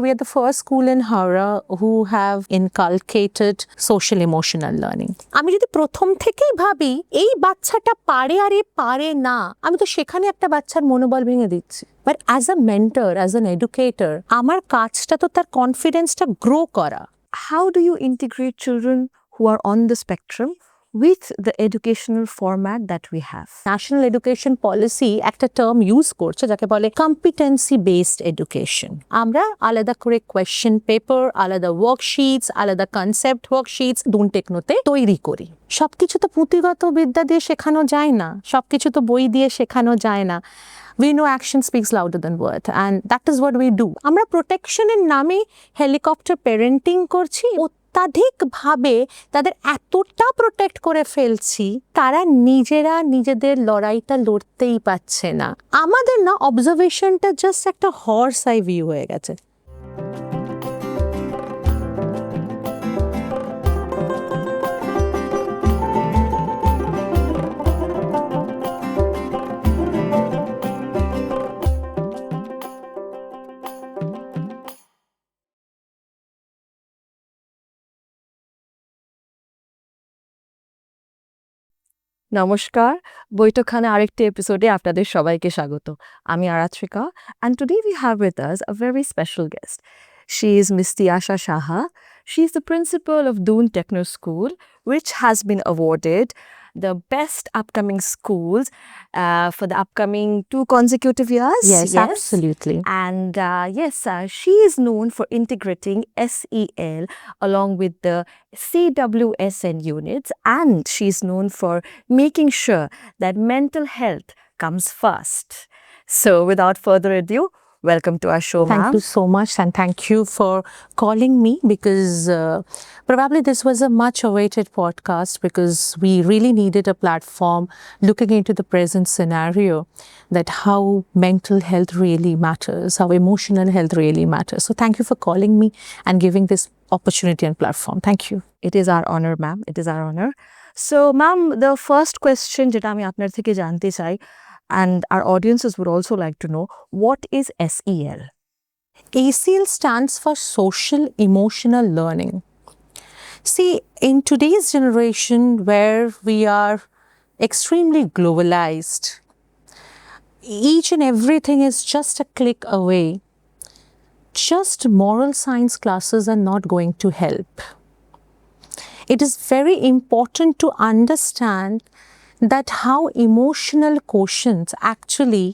We are the first school in Howrah who have inculcated social emotional learning. আমি যদি প্রথম থেকেই ভাবি এই বাচ্চাটা পারে আর এ পারে না, আমি তো সেখানে একটা বাচ্চার মনোবল ভেঙে দিচ্ছি। But as a mentor, as an educator, আমার কাজটা তো তার কনফিডেন্সটা গ্রো করা। How do you integrate children who are on the spectrum with the educational format that we have? National education policy একটা টার্ম ইউজ করছে যাকে বলে কম্পিটেন্সি বেসড এডুকেশন। আমরা আলাদা করে কোয়েশ্চেন পেপার, আলাদা ওয়ার্কশিটস, আলাদা কনসেপ্ট ওয়ার্কশিটস দুন টেকনোতে তৈরি করি। সবকিছু তো পুঁথিগত বিদ্যা দিয়ে শেখানো যায় না, সবকিছু তো বই দিয়ে শেখানো যায় না। We know action speaks louder than word and that is what we do. আমরা প্রোটেকশনের নামে হেলিকপ্টার প্যারেন্টিং করছি, অত্যাধিকভাবে তাদের এতটা প্রোটেক্ট করে ফেলছি তারা নিজেরা নিজেদের লড়াইটা লড়তেই পারছে না। আমাদের না অবজারভেশনটা জাস্ট একটা হর্স আই ভিউ হয়ে গেছে। নমস্কার, বৈঠকখানা আরেকটি এপিসোডে আপনাদের সবাইকে স্বাগত। আমি Aratrika, and today we have with us a very special guest. She is Miss Tiasha Saha. She is the principal of Doon Techno School, which has been awarded the best upcoming schools for the upcoming 2 consecutive years. Yes, absolutely. And she is known for integrating SEL along with the CWSN units, and she's known for making sure that mental health comes first. So without further ado, welcome to our show, Thank ma'am. you so much, and thank you for calling me because probably this was a much awaited podcast because we really needed a platform looking into the present scenario, that how mental health really matters, how emotional health really matters. So thank you for calling me and giving this opportunity and platform. Thank you. It is our honor, ma'am. It is our honor. So, ma'am, the first question যেটা আমি আপনার থেকে জানতে চাই, and our audiences would also like to know, what is SEL? ACL stands for social emotional learning. See, in today's generation where we are extremely globalized, each and everything is just a click away, just moral science classes are not going to help. It is very important to understand that how emotional quotient actually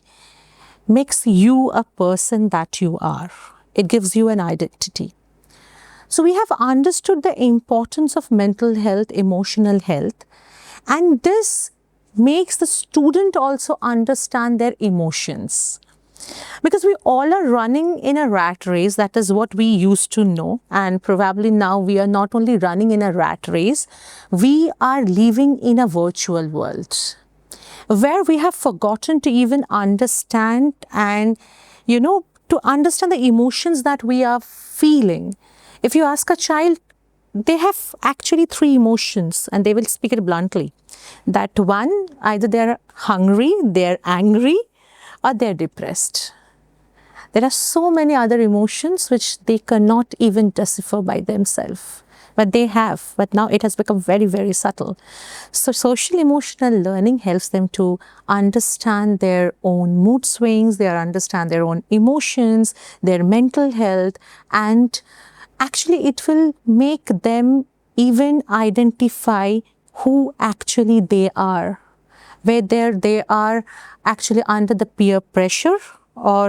makes you a person that you are. It gives you an identity. So we have understood the importance of mental health, emotional health, and this makes the student also understand their emotions. Because we all are running in a rat race, that is what we used to know, and probably now we are not only running in a rat race, we are living in a virtual world where we have forgotten to even understand and, to understand the emotions that we are feeling. If you ask a child, they have actually 3 emotions and they will speak it bluntly. That one, either they're hungry, they're angry, or they're depressed. There are so many other emotions which they cannot even decipher by themselves. But they have, but now it has become very, very subtle. So social emotional learning helps them to understand their own mood swings, they understand their own emotions, their mental health, and actually it will make them even identify who actually they are, whether they are actually under the peer pressure or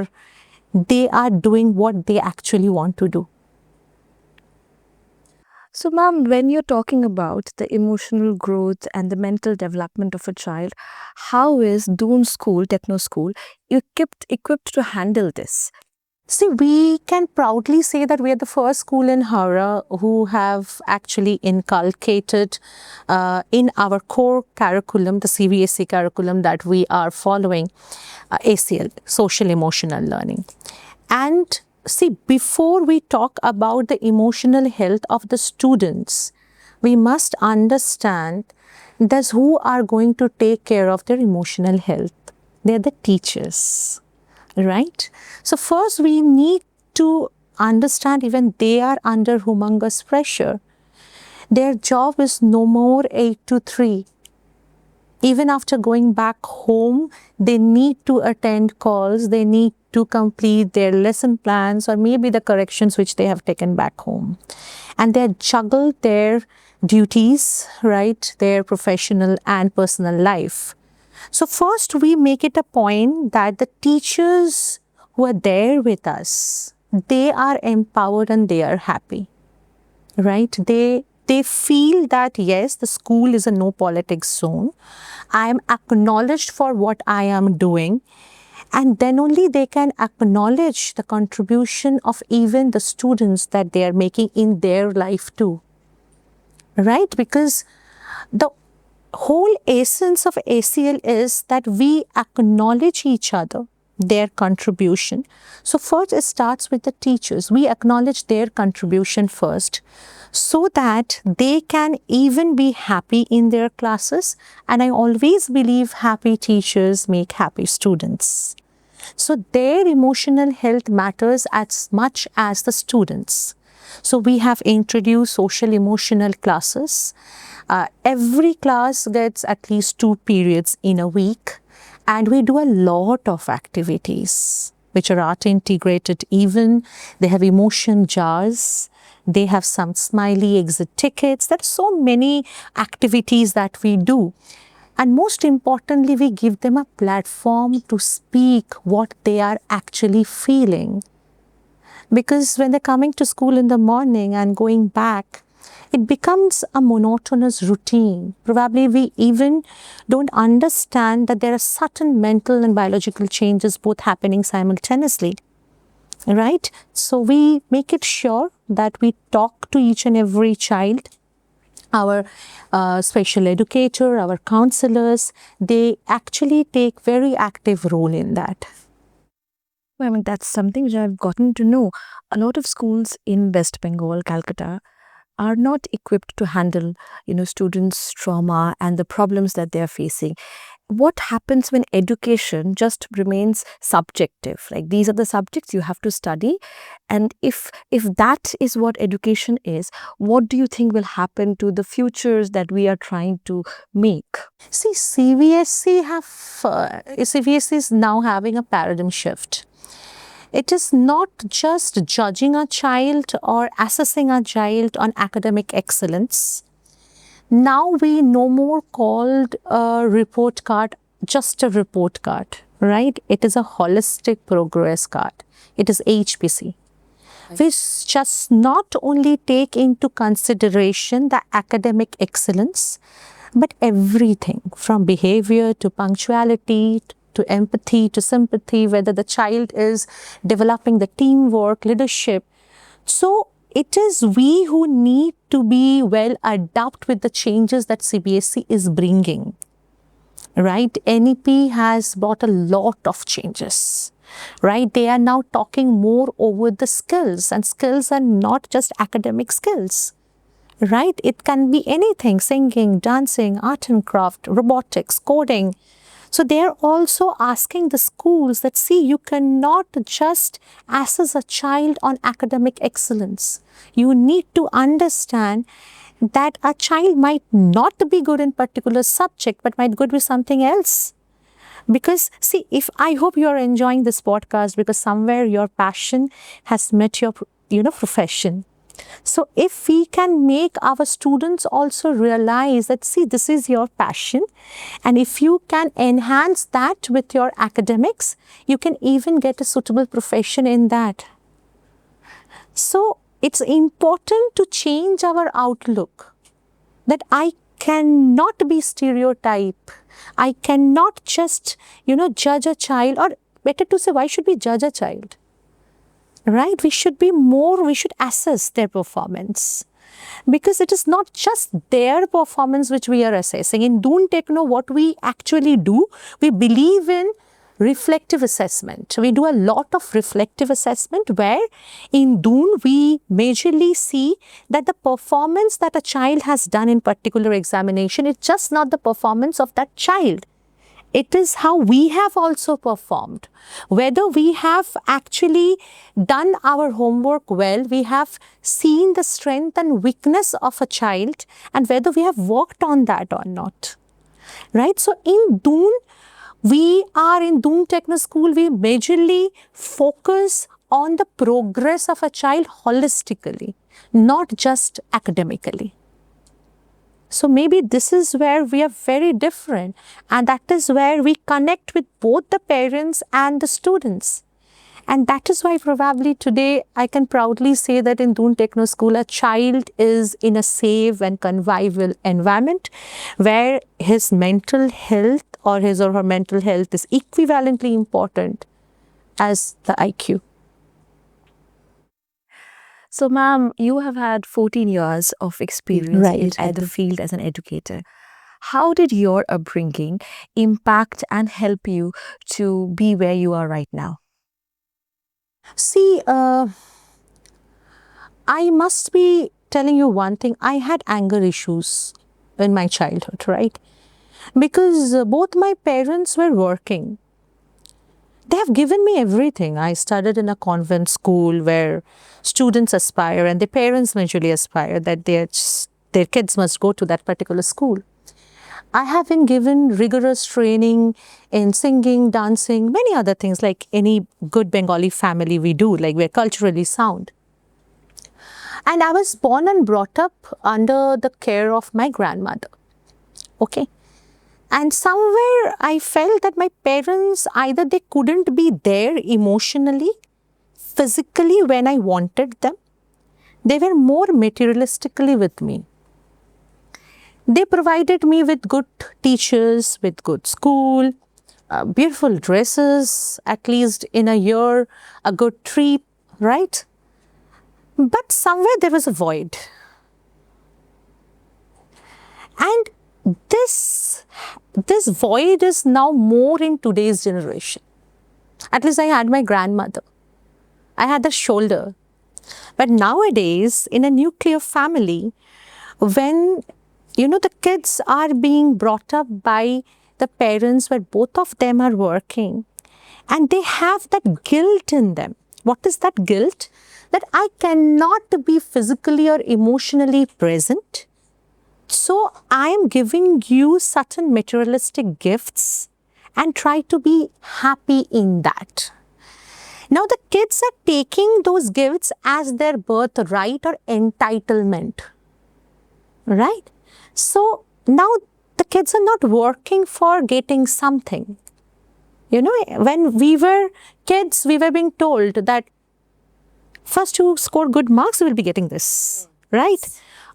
they are doing what they actually want to do. So, ma'am, when you're talking about the emotional growth and the mental development of a child, how is Doon School, Techno School, equipped to handle this? See, we can proudly say that we are the first school in Howrah who have actually inculcated in our core curriculum, the CBSE curriculum that we are following, ACL, social emotional learning. And see, before we talk about the emotional health of the students, we must understand that's who are going to take care of their emotional health. They're the teachers, right? So first we need to understand even they are under humongous pressure. Their job is no more 8 to 3. Even after going back home, they need to attend calls, they need to complete their lesson plans or maybe the corrections which they have taken back home. And they juggle their duties, right, their professional and personal life. So first we make it a point that the teachers who are there with us, they are empowered and they are happy, right? They feel that yes, the school is a no politics zone. I am acknowledged for what I am doing. And then only they can acknowledge the contribution of even the students that they are making in their life too, right? Because the whole essence of ACL is that we acknowledge each other, their contribution. So first it starts with the teachers. We acknowledge their contribution first so that they can even be happy in their classes. And I always believe happy teachers make happy students. So their emotional health matters as much as the students. So we have introduced social emotional classes. Every class gets at least 2 periods in a week, and we do a lot of activities which are art integrated even. They have emotion jars. They have some smiley exit tickets. There are so many activities that we do. And most importantly, we give them a platform to speak what they are actually feeling. Because when they're coming to school in the morning and going back, it becomes a monotonous routine. Probably we even don't understand that there are certain mental and biological changes both happening simultaneously, right? So we make it sure that we talk to each and every child. Our special educator, our counselors, they actually take very active role in that. I mean, that's something which I've gotten to know. A lot of schools in West Bengal, Calcutta, are not equipped to handle, students' trauma and the problems that they are facing. What happens when education just remains subjective? Like, these are the subjects you have to study, and if that is what education is, what do you think will happen to the futures that we are trying to make? See, CBSE is now having a paradigm shift. It is not just judging a child or assessing a child on academic excellence. Now we no more called a report card just a report card, right? It is a holistic progress card. It is HPC. Which just not only take into consideration the academic excellence, but everything from behavior to punctuality to empathy to sympathy, whether the child is developing the teamwork, leadership. So it is we who need to be well adapt with the changes that CBSE is bringing, right? NEP has brought a lot of changes, right? They are now talking more over the skills, and skills are not just academic skills, right? It can be anything: singing, dancing, art and craft, robotics, coding. So they're also asking the schools that, see, you cannot just assess a child on academic excellence. You need to understand that a child might not be good in particular subject, but might good with something else. Because see, if I hope you are enjoying this podcast, because somewhere your passion has met your, profession. So if we can make our students also realize that, see, this is your passion, and if you can enhance that with your academics, you can even get a suitable profession in that. So it's important to change our outlook, that I cannot be stereotype. I cannot just, judge a child, or better to say, why should we judge a child? Right? We should assess their performance, because it is not just their performance which we are assessing. In Doon Techno, what we actually do, we believe in reflective assessment. We do a lot of reflective assessment, where in Doon we majorly see that the performance that a child has done in particular examination is just not the performance of that child. It is how we have also performed. Whether we have actually done our homework well, we have seen the strength and weakness of a child, and whether we have worked on that or not. Right? So in Doon, in Doon Techno School, we majorly focus on the progress of a child holistically, not just academically. So maybe this is where we are very different, and that is where we connect with both the parents and the students. And that is why probably today I can proudly say that in Doon Techno School, a child is in a safe and convivial environment where his mental health or his or her mental health is equivalently important as the IQ. So, ma'am, you have had 14 years of experience Right. at the field as an educator. How did your upbringing impact and help you to be where you are right now? See, I must be telling you one thing. I had anger issues in my childhood, right? Because both my parents were working. They have given me everything. I studied in a convent school where students aspire and their parents majorly aspire that their kids must go to that particular school. I have been given rigorous training in singing, dancing, many other things like any good Bengali family we do, like we're culturally sound. And I was born and brought up under the care of my grandmother. Okay. And somewhere I felt that my parents, either they couldn't be there emotionally, physically when I wanted them. They were more materialistically with me. They provided me with good teachers, with good school, beautiful dresses, at least in a year, a good trip, right? But somewhere there was a void. And this void is now more in today's generation. At least I had my grandmother. I had the shoulder. But nowadays, in a nuclear family, when, the kids are being brought up by the parents where both of them are working, and they have that guilt in them. What is that guilt? That I cannot be physically or emotionally present. So I am giving you certain materialistic gifts and try to be happy in that. Now the kids are taking those gifts as their birthright or entitlement, right? So now the kids are not working for getting something. When we were kids, we were being told that first you score good marks, you will be getting this, right?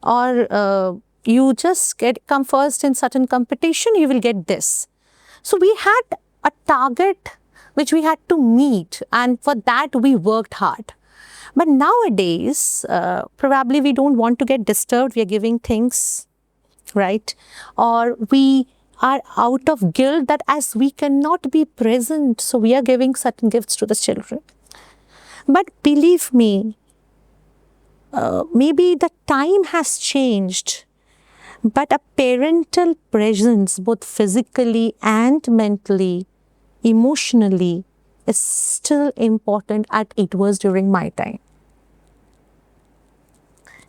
Or you just come first in certain competition, you will get this. So we had a target which we had to meet, and for that we worked hard. But nowadays, probably we don't want to get disturbed. We are giving things, right? Or we are out of guilt that as we cannot be present, so we are giving certain gifts to the children. But believe me, maybe the time has changed, but a parental presence, both physically and mentally, emotionally, is still important as it was during my time.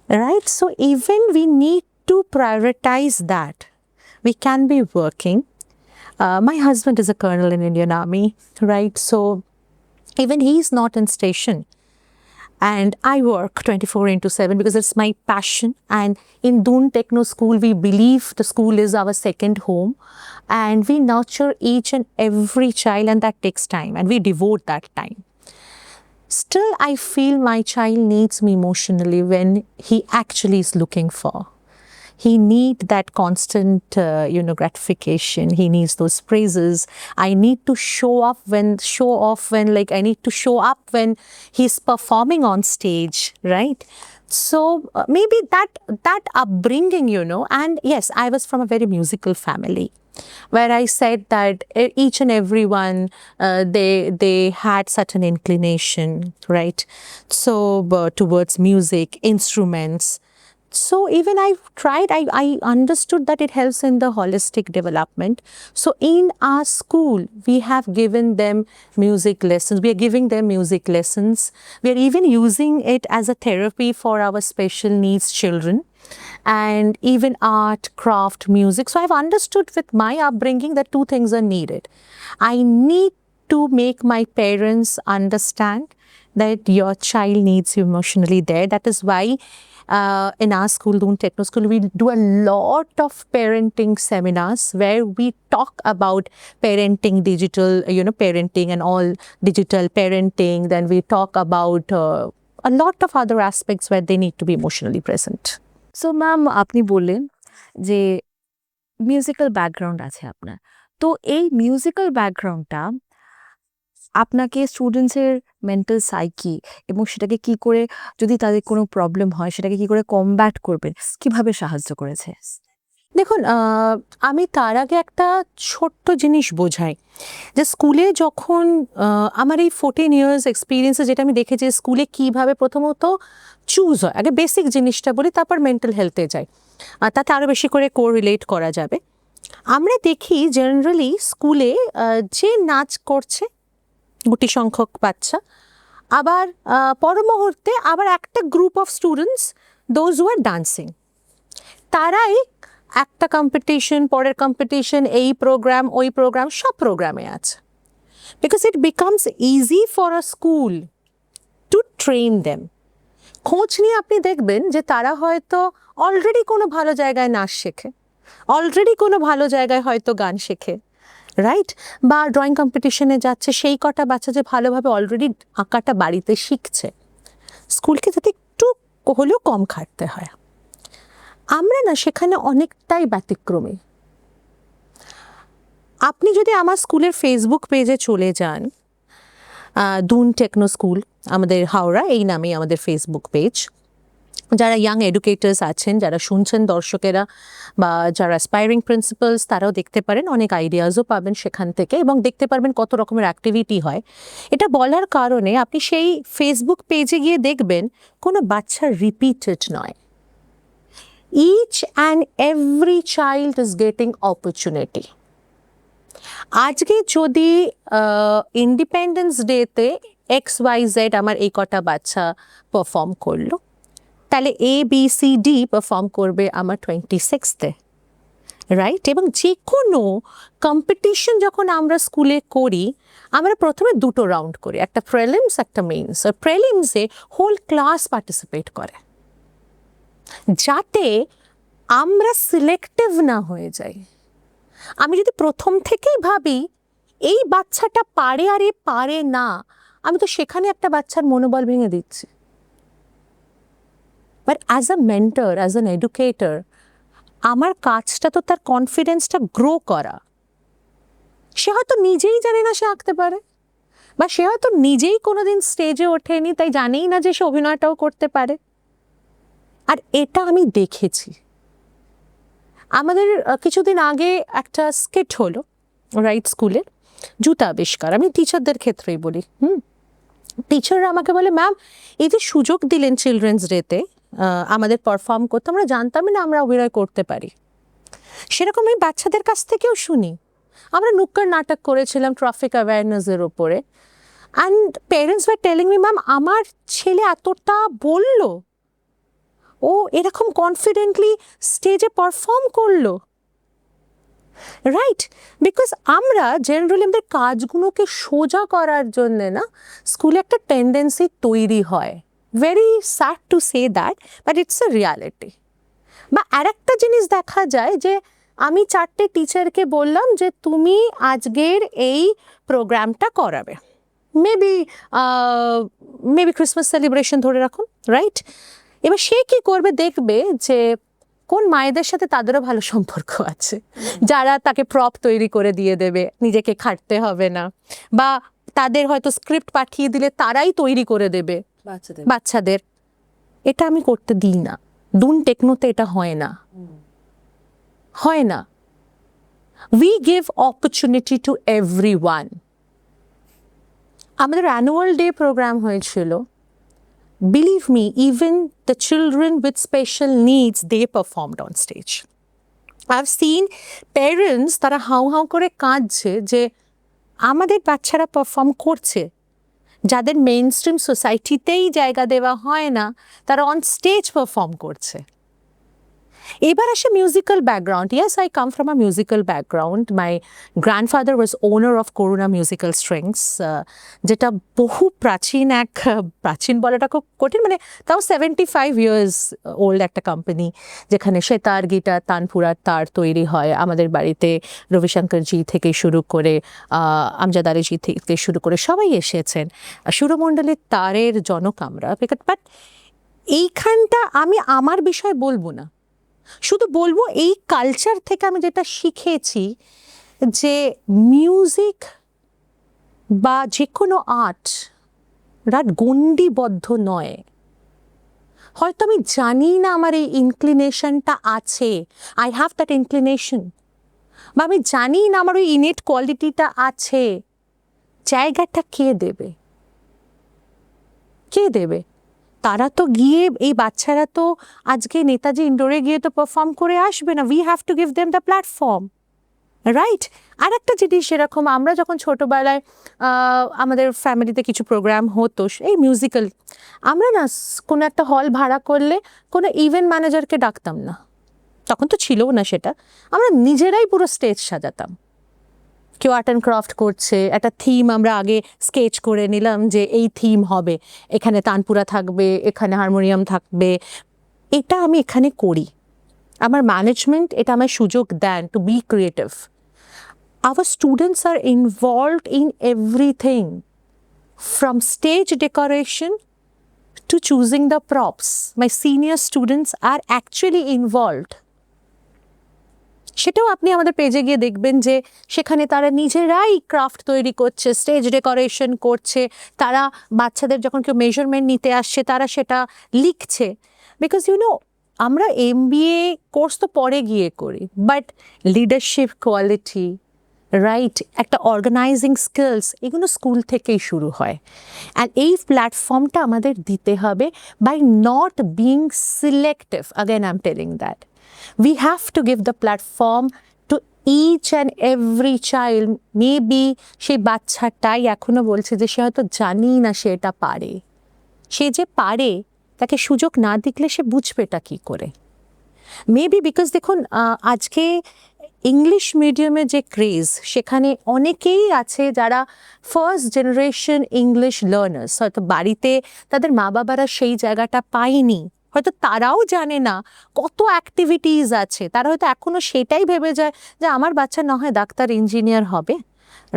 Right? So even we need to prioritize that. We can be working. My husband is a colonel in Indian Army, right? So even he's not in station. And I work 24/7 because it's my passion. And in Doon Techno School, we believe the school is our second home. And we nurture each and every child, and that takes time. And we devote that time. Still, I feel my child needs me emotionally when he actually is looking for. He needs that constant, gratification. He needs those praises. I need to show off when I need to show up when he's performing on stage, right? So maybe that upbringing, and yes, I was from a very musical family, where I said that each and everyone, they had such an inclination, right? So towards music, instruments. So even I've tried, I understood that it helps in the holistic development. So in our school, we have given them music lessons. We are giving them music lessons. We are even using it as a therapy for our special needs children, and even art, craft, music. So I've understood with my upbringing that two things are needed. I need to make my parents understand that your child needs you emotionally there. That is why in our school, Doon Techno School, we do a lot of parenting seminars where we talk about parenting, digital, parenting and all digital parenting. Then we talk about a lot of other aspects where they need to be emotionally present. So ma'am, আপনি বললেন যে musical background আছে আপনার, তো এই musical ব্যাকগ্রাউন্ডটা আপনাকে স্টুডেন্টসের mental psyche এবং সেটাকে কি করে, যদি তাদের কোনো প্রবলেম হয় সেটাকে কি করে কমব্যাট করবেন, কিভাবে সাহায্য করেছে? দেখুন, আমি তার আগে একটা ছোট্ট জিনিস বোঝাই যে স্কুলে যখন আমার এই 14 ইয়ার্স এক্সপিরিয়েন্সে যেটা আমি দেখেছি, স্কুলে কীভাবে প্রথমত চুজ হয়, আগে বেসিক জিনিসটা বলি, তারপর মেন্টাল হেলথে যাই, তাতে আরও বেশি করে কোরিলেট করা যাবে। আমরা দেখি জেনারেলি স্কুলে যে নাচ করছে গুটি সংখ্যক বাচ্চা, আবার পর মুহূর্তে আবার একটা group of students those who are dancing, তারাই একটা কম্পিটিশন, পরের কম্পিটিশন, এই প্রোগ্রাম, ওই প্রোগ্রাম, সব প্রোগ্রামে আছে। Because it becomes easy for a school to train them. খোঁজ নিয়ে আপনি দেখবেন যে তারা হয়তো অলরেডি কোনো ভালো জায়গায় নাচ শেখে, অলরেডি কোনো ভালো জায়গায় হয়তো গান শেখে, রাইট? বা ড্রয়িং কম্পিটিশনে যাচ্ছে, সেই কটা বাচ্চা যে ভালোভাবে অলরেডি আঁকাটা বাড়িতে শিখছে। স্কুলকে যাতে একটু হলেও কম খাটতে হয়। আমরা না সেখানে অনেকটাই ব্যতিক্রমী। আপনি যদি আমার স্কুলের ফেসবুক পেজে চলে যান, দুন টেকনো স্কুল আমাদের হাওড়া এই নামেই আমাদের ফেসবুক পেজ, যারা ইয়াং এডুকেটার্স আছেন, যারা শুনছেন দর্শকেরা, বা যারা অ্যাসপায়ারিং প্রিন্সিপালস, তারাও দেখতে পারেন, অনেক আইডিয়াসও পাবেন সেখান থেকে, এবং দেখতে পারবেন কত রকমের অ্যাক্টিভিটি হয়। এটা বলার কারণে আপনি সেই ফেসবুক পেজে গিয়ে দেখবেন কোনো বাচ্চা রিপিটেড নয়। Each and every child is getting opportunity. আজকে যদি ইন্ডিপেন্ডেন্স ডেতে XYZ আমার এই কটা বাচ্চা পারফর্ম করলো, তাহলে ABCD পারফর্ম করবে আমার 26th, রাইট? এবং যে কোনো কম্পিটিশন যখন আমরা স্কুলে করি, আমরা প্রথমে দুটো রাউন্ড করি, একটা প্রেলিমস, একটা মেইনস। প্রেলিমসে হোল ক্লাস পার্টিসিপেট করে, যাতে আমরা সিলেক্টিভ না হয়ে যাই। আমি যদি প্রথম থেকেই ভাবি এই বাচ্চাটা পারে আর এ পারে না, আমি তো সেখানে একটা বাচ্চার মনোবল ভেঙে দিচ্ছি। But as a mentor, as an educator, আমার কাজটা তো তার কনফিডেন্সটা গ্রো করা। সে হয়তো নিজেই জানে না সে আঁকতে পারে, বা সে হয়তো নিজেই কোনোদিন স্টেজে ওঠেনি, তাই জানেই না যে সে অভিনয়টাও করতে পারে। আর এটা আমি দেখেছি। আমাদের কিছুদিন আগে একটা স্কিট হলো, রাইট, স্কুলের জুতা আবিষ্কার। আমি টিচারদের ক্ষেত্রেই বলি, টিচাররা আমাকে বলে, ম্যাম এই যে সুযোগ দিলেন চিলড্রেন্স ডেতে আমাদের পারফর্ম করতে, আমরা জানতামই না আমরা অভিনয় করতে পারি। সেরকম আমি বাচ্চাদের কাছ থেকেও শুনি। আমরা নুক্কড় নাটক করেছিলাম ট্রাফিক অ্যাওয়ারনেসের ওপরে, and parents were telling me, ma'am আমার ছেলে এতটা বললো, ও এরকম কনফিডেন্টলি স্টেজে পারফর্ম করলো, রাইট? বিকজ আমরা জেনারেলি আমাদের কাজগুলোকে সোজা করার জন্যে না, স্কুলে একটা টেন্ডেন্সি তৈরি হয়। Very sad to say that, but it's a reality. বা আরেকটা জিনিস দেখা যায় যে আমি 4টে টিচারকে বললাম যে তুমি আজকের এই প্রোগ্রামটা করাবে, মেবি ক্রিসমাস সেলিব্রেশন ধরে রাখুন, রাইট? এবার সে কি করবে, দেখবে যে কোন মায়েদের সাথে তাদেরও ভালো সম্পর্ক আছে, যারা তাকে প্রপ তৈরি করে দিয়ে দেবে, নিজেকে খাটতে হবে না, বা তাদের হয়তো স্ক্রিপ্ট পাঠিয়ে দিলে তারাই তৈরি করে দেবে বাচ্চাদের। এটা আমি করতে দিই না। দুন টেকনোতে এটা হয় না, হয় না। We give opportunity to everyone. আমাদের অ্যানুয়াল ডে প্রোগ্রাম হয়েছিল, believe me, even the children with special needs, they performed on stage. I've seen parents তারা হাউ হাউ করে কাঁদছে যে আমাদের বাচ্চারা পারফর্ম করছে, যাদের মেইন স্ট্রিম সোসাইটিতেই জায়গা দেওয়া হয় না, তারা অন স্টেজ পারফর্ম করছে। এবার আসে musical background. Yes, I come from a musical background. My grandfather was owner of Karuna musical strings, যেটা বহু প্রাচীন প্রাচীন বলাটা খুব কঠিন, মানে তাও 75 ইয়ার্স ওল্ড একটা কোম্পানি, যেখানে সেতার, গিটার, তানপুরার তার তৈরি হয়। আমাদের বাড়িতে রবিশঙ্করজি থেকে শুরু করে আমজাদ আলীজি থেকে শুরু করে সবাই এসেছেন। সুরমণ্ডলের তারের জনক আমরা। বাট এইখানটা আমি আমার বিষয় বলবো না, শুধু বলবো এই কালচার থেকে আমি যেটা শিখেছি যে মিউজিক বা যে কোনো আর্ট গণ্ডিবদ্ধ নয়। হয়তো আমি জানি না আমার এই ইনক্লিনেশনটা আছে, আই হ্যাভ দ্যাট ইনক্লিনেশন, বা আমি জানি না আমার ওই ইনেট কোয়ালিটিটা আছে, জায়গাটা কে দেবে? কে দেবে? তারা তো গিয়ে, এই বাচ্চারা তো আজকে নেতাজি ইন্ডোরে গিয়ে তো পারফর্ম করে আসবে না। We have to give them the platform, right? আর একটা জিনিস, সেরকম আমরা যখন ছোটোবেলায় আমাদের ফ্যামিলিতে কিছু প্রোগ্রাম হতো এই মিউজিক্যাল, আমরা না কোনো একটা হল ভাড়া করলে কোনো ইভেন্ট ম্যানেজারকে ডাকতাম না, তখন তো ছিলও না সেটা, আমরা নিজেরাই পুরো স্টেজ সাজাতাম। কেউ আর্ট অ্যান্ড ক্রাফট করছে, একটা থিম আমরা আগে স্কেচ করে নিলাম যে এই থিম হবে, এখানে তানপুরা থাকবে, এখানে হারমোনিয়াম থাকবে। এটা আমি এখানে করি, আমার ম্যানেজমেন্ট এটা আমায় সুযোগ দেন to be creative. Our students are involved in everything from stage decoration to choosing the props. My senior students are actually involved. সেটাও আপনি আমাদের পেজে গিয়ে দেখবেন যে সেখানে তারা নিজেরাই ক্রাফট তৈরি করছে, স্টেজ ডেকোরেশন করছে, তারা বাচ্চাদের যখন কেউ মেজারমেন্ট নিতে আসছে তারা সেটা লিখছে। বিকজ আমরা MBA কোর্স তো পরে গিয়ে করি, বাট লিডারশিপ কোয়ালিটি, রাইট, একটা অর্গানাইজিং স্কিলস, এগুলো স্কুল থেকেই শুরু হয়। অ্যান্ড এই প্ল্যাটফর্মটা আমাদের দিতে হবে by not being selective. Again I am telling that we have to give the platform to each and every child. Maybe সেই বাচ্চাটাই এখনো বলছে যে সে হয়তো জানি না সে এটা পারে, সে যে পারে তাকে সুযোগ না দিলে সে বুঝবেটা কি করে? মেবি বিকজ দেখুন আজকে ইংলিশ মিডিয়ামে যে ক্রেজ, সেখানে অনেকেই আছে যারা ফার্স্ট জেনারেশন ইংলিশ লার্নার্স, হয়তো বাড়িতে তাদের মা বাবারা সেই জায়গাটা পায়নি, হয়তো তারাও জানে না কত অ্যাক্টিভিটিস আছে, তারা হয়তো এখনো সেটাই ভেবে যায় যে আমার বাচ্চা না হয় ডাক্তার ইঞ্জিনিয়ার হবে,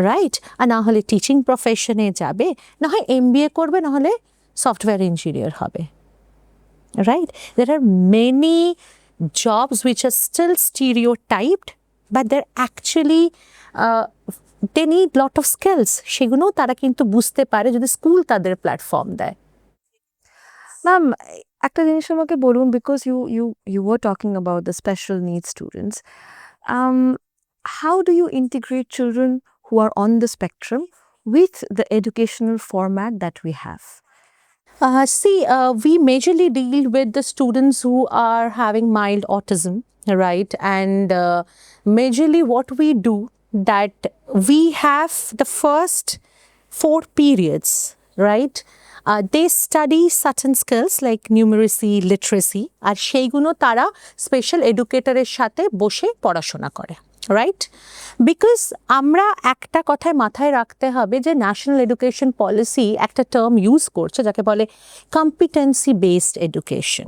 রাইট, আর না হলে টিচিং প্রফেশনে যাবে, না হয় MBA করবে, না হলে সফটওয়্যার ইঞ্জিনিয়ার হবে, right? There are many jobs which are still stereotyped, but they're actually they need lot of skills. সেগুলোও তারা কিন্তু বুঝতে পারে যদি স্কুল তাদের প্ল্যাটফর্ম দেয়। ম্যাম, একটা জিনিস আমাকে বলুন, because you were talking about the special needs students. How do you integrate children who are on the spectrum with the educational format that we have? We majorly deal with the students who are having mild autism, right? And majorly what we do, that we have the first 4 periods, right? They study certain skills like numeracy, literacy, আর সেইগুলো তারা special এডুকেটরের সাথে বসে পড়াশোনা করে, right? Because আমরা একটা কথায় মাথায় রাখতে হবে যে ন্যাশনাল এডুকেশন পলিসি একটা টার্ম ইউজ করছে যাকে বলে কম্পিটেন্সি বেসড এডুকেশন,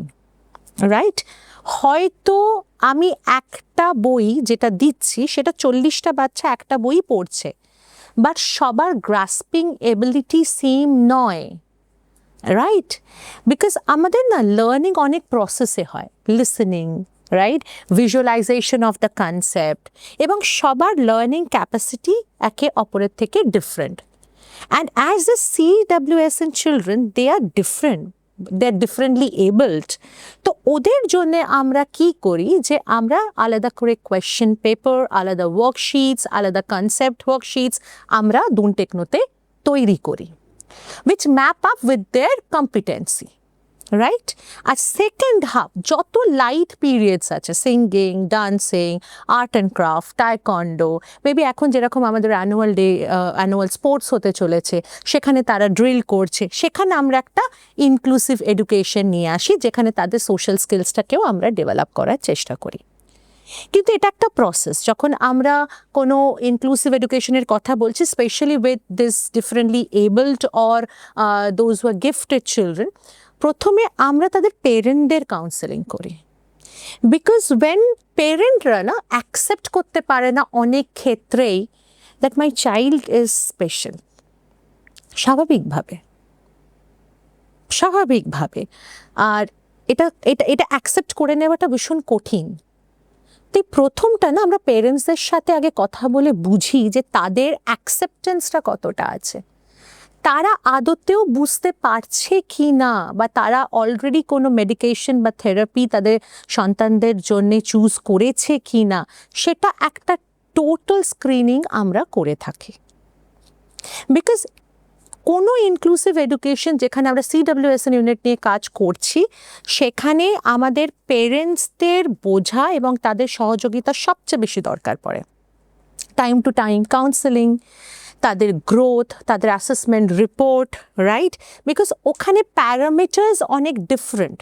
রাইট? হয়তো আমি একটা বই যেটা দিচ্ছি সেটা 40টা বাচ্চা একটা বই পড়ছে, বাট সবার গ্রাসপিং এবিলিটি সেম নয়, রাইট? বিকজ আমাদের না লার্নিং অনেক প্রসেসে হয়, listening, right, visualisation of the concept, এবং সবার লার্নিং ক্যাপাসিটি একে অপরের থেকে different. And as the CWSN children, they are different, they are differently abled. তো ওদের জন্যে আমরা কি করি যে আমরা আলাদা করে কোয়েশ্চেন পেপার, আলাদা ওয়ার্কশিটস, আলাদা কনসেপ্ট ওয়ার্কশিটস আমরা দুন টেকনোতে তৈরি করি, which map up with their competency. Right? আর সেকেন্ড হাফ যত লাইট পিরিয়ডস আছে, singing, dancing, art and craft, taekwondo, maybe এখন যেরকম আমাদের অ্যানুয়াল স্পোর্টস হতে চলেছে, সেখানে তারা ড্রিল করছে, সেখানে আমরা একটা ইনক্লুসিভ এডুকেশন নিয়ে আসি, যেখানে তাদের সোশ্যাল স্কিলসটাকেও আমরা ডেভেলপ করার চেষ্টা করি। কিন্তু এটা একটা প্রসেস। যখন আমরা কোনো ইনক্লুসিভ এডুকেশনের কথা বলছি, specially with this differently abled or those who are gifted children, প্রথমে আমরা তাদের পেরেন্টদের কাউন্সেলিং করি। বিকজ ওয়েন পেরেন্টরা না অ্যাকসেপ্ট করতে পারে না অনেক ক্ষেত্রেই that my child is special, স্বাভাবিকভাবে, আর এটা এটা এটা অ্যাকসেপ্ট করে নেওয়াটা ভীষণ কঠিন। তাই প্রথমটা না আমরা পেরেন্টসদের সাথে আগে কথা বলে বুঝি যে তাদের অ্যাকসেপ্টেন্সটা কতটা আছে, তারা আদতেও বুঝতে পারছে কি না, বা তারা অলরেডি কোনো মেডিকেশন বা থেরাপি তাদের সন্তানদের জন্য চুজ করেছে কি না, সেটা একটা টোটাল স্ক্রিনিং আমরা করে থাকি। বিকজ কোনো ইনক্লুসিভ এডুকেশন যেখানে আমরা CWSN ইউনিট নিয়ে কাজ করছি, সেখানে আমাদের পেরেন্টসদের বোঝা এবং তাদের সহযোগিতা সবচেয়ে বেশি দরকার পড়ে। টাইম টু টাইম কাউন্সেলিং, তাদের গ্রোথ, তাদের অ্যাসেসমেন্ট রিপোর্ট, রাইট? বিকজ ওখানে প্যারামিটার্স অনেক ডিফারেন্ট।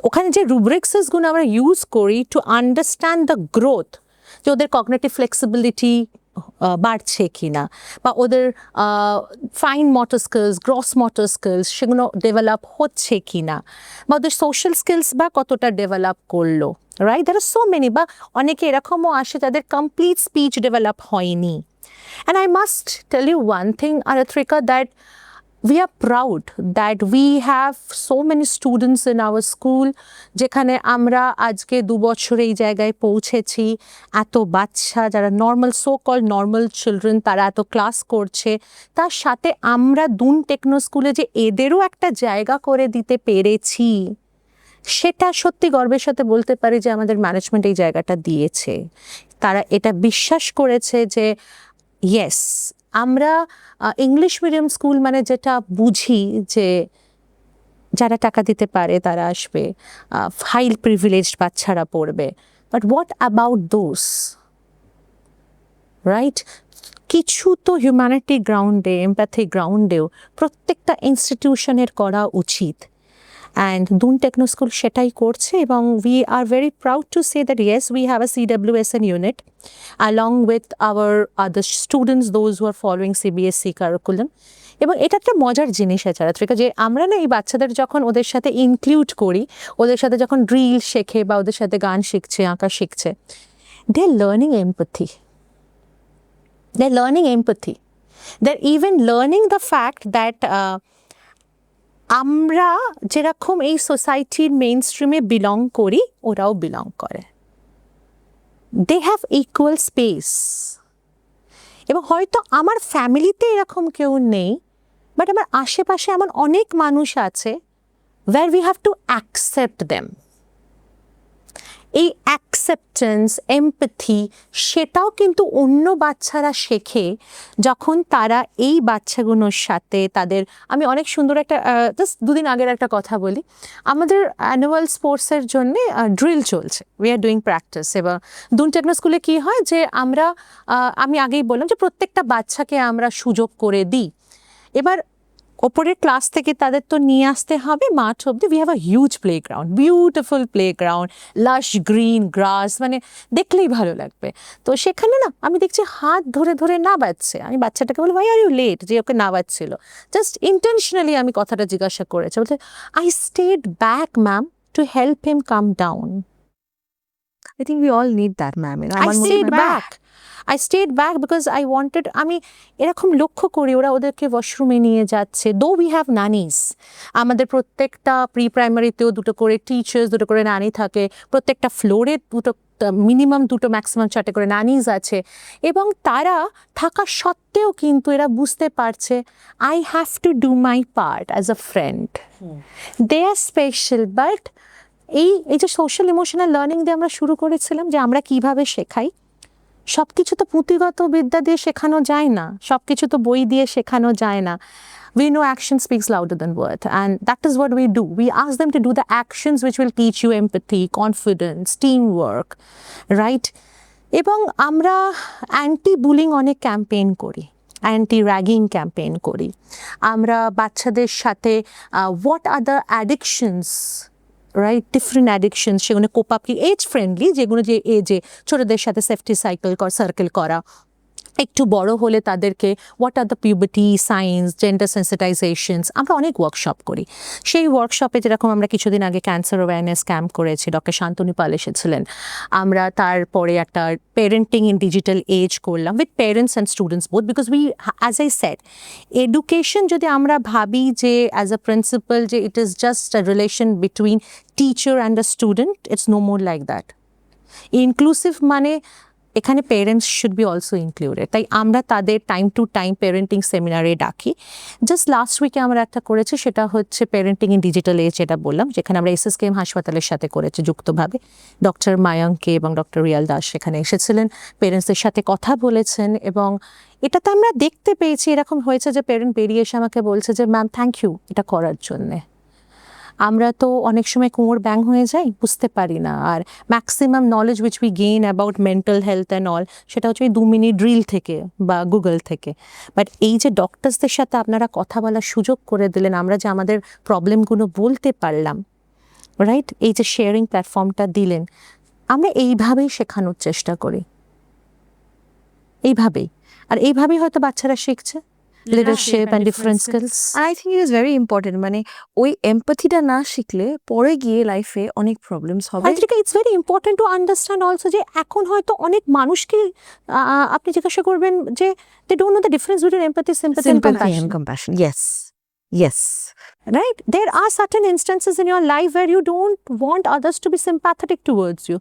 ওখানে যে রুব্রিক্সগুলো আমরা ইউজ করি টু আন্ডারস্ট্যান্ড দ্য গ্রোথ, যে ওদের কগনিটিভ ফ্লেক্সিবিলিটি বাড়ছে কিনা, বা ওদের fine motor skills, gross motor skills সেগুলো ডেভেলপ হচ্ছে কিনা, বা ওদের সোশ্যাল স্কিলস বা কতটা ডেভেলপ করলো, right? There are so many. বা অনেকে এরকমও আসে যাদের কমপ্লিট স্পিচ ডেভেলপ হয়নি। And I must tell you one thing, Aratrika, that we are proud that we have so many students in our school, যেখানে আমরা আজকে 2 বছর এই জায়গায় পৌঁছেছি, এত বাচ্চা যারা normal, so call normal children, তারা এত ক্লাস করছে, তার সাথে আমরা দুন টেকনো স্কুলে যে এদেরও একটা জায়গা করে দিতে পেরেছি, সেটা সত্যি গর্বের সাথে বলতে পারি যে আমাদের ম্যানেজমেন্ট এই জায়গাটা দিয়েছে। তারা এটা বিশ্বাস করেছে যে ইয়েস, আমরা ইংলিশ মিডিয়াম স্কুল মানে যেটা বুঝি যে যারা টাকা দিতে পারে তারা আসবে, হাই প্রিভিলেজড বাচ্চারা পড়বে, but what about those, right? কিছু তো হিউম্যানিটি গ্রাউন্ডে, এমপ্যাথি গ্রাউন্ডেও প্রত্যেকটা ইনস্টিটিউশনের করা উচিত। অ্যান্ড দুন টেকনো স্কুল সেটাই করছে, এবং we are very proud to say that yes, we have a CWSN unit along with our other students, those who are following CBSE curriculum. এবং এটা একটা মজার জিনিস আছে আরাত্রিকা, যে আমরা না এই বাচ্চাদের যখন ওদের সাথে ইনক্লুড করি, ওদের সাথে যখন ড্রিল শেখে বা ওদের সাথে গান শিখছে, আঁকা শিখছে, they are learning empathy, they're even learning the fact that আমরা যেরকম এই সোসাইটির মেইন স্ট্রিমে বিলং করি, ওরাও বিলং করে। They have equal space. এবং হয়তো আমার ফ্যামিলিতে এরকম কেউ নেই, বাট আমার আশেপাশে এমন অনেক মানুষ আছে where we have to accept them. এই অ্যাকসেপ্টেন্স, এমপ্যাথি, সেটাও কিন্তু অন্য বাচ্চারা শেখে যখন তারা এই বাচ্চাগুলোর সাথে তাদের, আমি অনেক সুন্দর একটা জাস্ট 2 দিন আগের একটা কথা বলি, আমাদের অ্যানুয়াল স্পোর্টসের জন্যে ড্রিল চলছে, উই আর ডুইং প্র্যাকটিস। এবার দুন টেকনো স্কুলে কী হয় যে আমরা, আমি আগেই বললাম যে প্রত্যেকটা বাচ্চাকে আমরা সুযোগ করে দিই। এবার ওপরের ক্লাস থেকে তাদের তো নিয়ে আসতে হবে মাঠ অব্দি। We have a huge playground, beautiful playground, লাশ গ্রিন গ্রাস, মানে দেখলেই ভালো লাগবে। তো সেখানে না আমি দেখছি হাত ধরে ধরে নাবাচ্ছে। আমি বাচ্চাটাকে বলি, ভাই আর ইউ লেট, যে ওকে নাবাচ্ছিল, জাস্ট ইন্টেনশনালি আমি কথাটা জিজ্ঞাসা করেছি, বলতে I stayed back ma'am to help him calm down. I think we all need that, ma'am. I stayed back because I wanted, আমি এরকম লক্ষ্য করি ওরা ওদেরকে ওয়াশরুমে নিয়ে যাচ্ছে। দো উই হ্যাভ নানিস, আমাদের প্রত্যেকটা প্রি প্রাইমারিতেও 2টো করে টিচার্স, 2টো করে নানি থাকে, প্রত্যেকটা ফ্লোরে 2টো, মিনিমাম 2টো, ম্যাক্সিমাম 4টে করে নানিজ আছে। এবং তারা থাকা সত্ত্বেও কিন্তু এরা বুঝতে পারছে I have to do my part as a friend. They are special. But এই যে সোশ্যাল ইমোশনাল লার্নিং দিয়ে আমরা শুরু করেছিলাম, যে আমরা কিভাবে শেখাই, সব কিছু তো পুঁথিগত বিদ্যা দিয়ে শেখানো যায় না, সব কিছু তো বই দিয়ে শেখানো যায় না। We know action speaks louder than word, and that is what we do. We ask them to do the actions which will teach you empathy, confidence, teamwork, right? এবং আমরা অ্যান্টি বুলিং অনেক ক্যাম্পেইন করি, anti ragging campaign করি। আমরা বাচ্চাদের সাথে what are the অ্যাডিকশনস, right, different অ্যাডিকশনস, সেগুলো cope up কি এজ ফ্রেন্ডলি, যেগুলো যে এজে ছোটদের সাথে সেফটি সার্কেল করা, একটু বড় হলে তাদেরকে what are the puberty signs, gender sensitizations, আমরা অনেক ওয়ার্কশপ করি। সেই ওয়ার্কশপে যেরকম আমরা কিছুদিন আগে ক্যান্সার অ্যাওয়ারনেস ক্যাম্প করেছি, ডক্টর শান্তনু পাল এসেছিলেন। আমরা তারপরে একটা পেরেন্টিং ইন ডিজিটাল এজ করলাম with parents and students both, because we, as I said, education যদি আমরা ভাবি যে অ্যাজ আ প্রিন্সিপাল যে it is just a relation between teacher and a student, it's no more like that. Inclusive মানে এখানে parents should be also included. তাই আমরা তাদের টাইম টু টাইম পেরেন্টিং সেমিনারে ডাকি। জাস্ট লাস্ট উইকে আমরা একটা করেছি, সেটা হচ্ছে পেরেন্টিং ইন ডিজিটাল এজ, যেটা বললাম, যেখানে আমরা এসএসকেএম হাসপাতালের সাথে করেছি যুক্তভাবে। ডক্টর মায়াঙ্কে এবং ডক্টর রিয়াল দাস সেখানে এসেছিলেন, পেরেন্টসদের সাথে কথা বলেছেন। এবং এটাতে আমরা দেখতে পেয়েছি এরকম হয়েছে যে পেরেন্ট বেরিয়ে এসে আমাকে বলছে যে ম্যাম থ্যাংক ইউ এটা করার জন্যে। আমরা তো অনেক সময় কোমর ব্যাং হয়ে যাই, বুঝতে পারি না। আর maximum knowledge which we gain about mental health and all, সেটা হচ্ছে ওই 2 মিনিট রিল থেকে বা গুগল থেকে। বাট এই যে ডক্টরসদের সাথে আপনারা কথা বলার সুযোগ করে দিলেন, আমরা যে আমাদের প্রবলেমগুলো বলতে পারলাম, রাইট, এই যে শেয়ারিং প্ল্যাটফর্মটা দিলেন, আমরা এইভাবেই শেখানোর চেষ্টা করি, এইভাবেই। আর এইভাবেই হয়তো বাচ্চারা শিখছে leadership and different skills. I think it is very important. মানে ওই এমপ্যাথিটা না শিখলে পরে গিয়ে লাইফে অনেক প্রবলেমস হবে। আরেকটা it's very important to understand also যে এখন হয়তো অনেক মানুষকে আপনি জিজ্ঞাসা করবেন যে they don't know the difference between empathy, sympathy and compassion. Yes. right? There are certain instances in your life where you don't want others to be sympathetic towards you.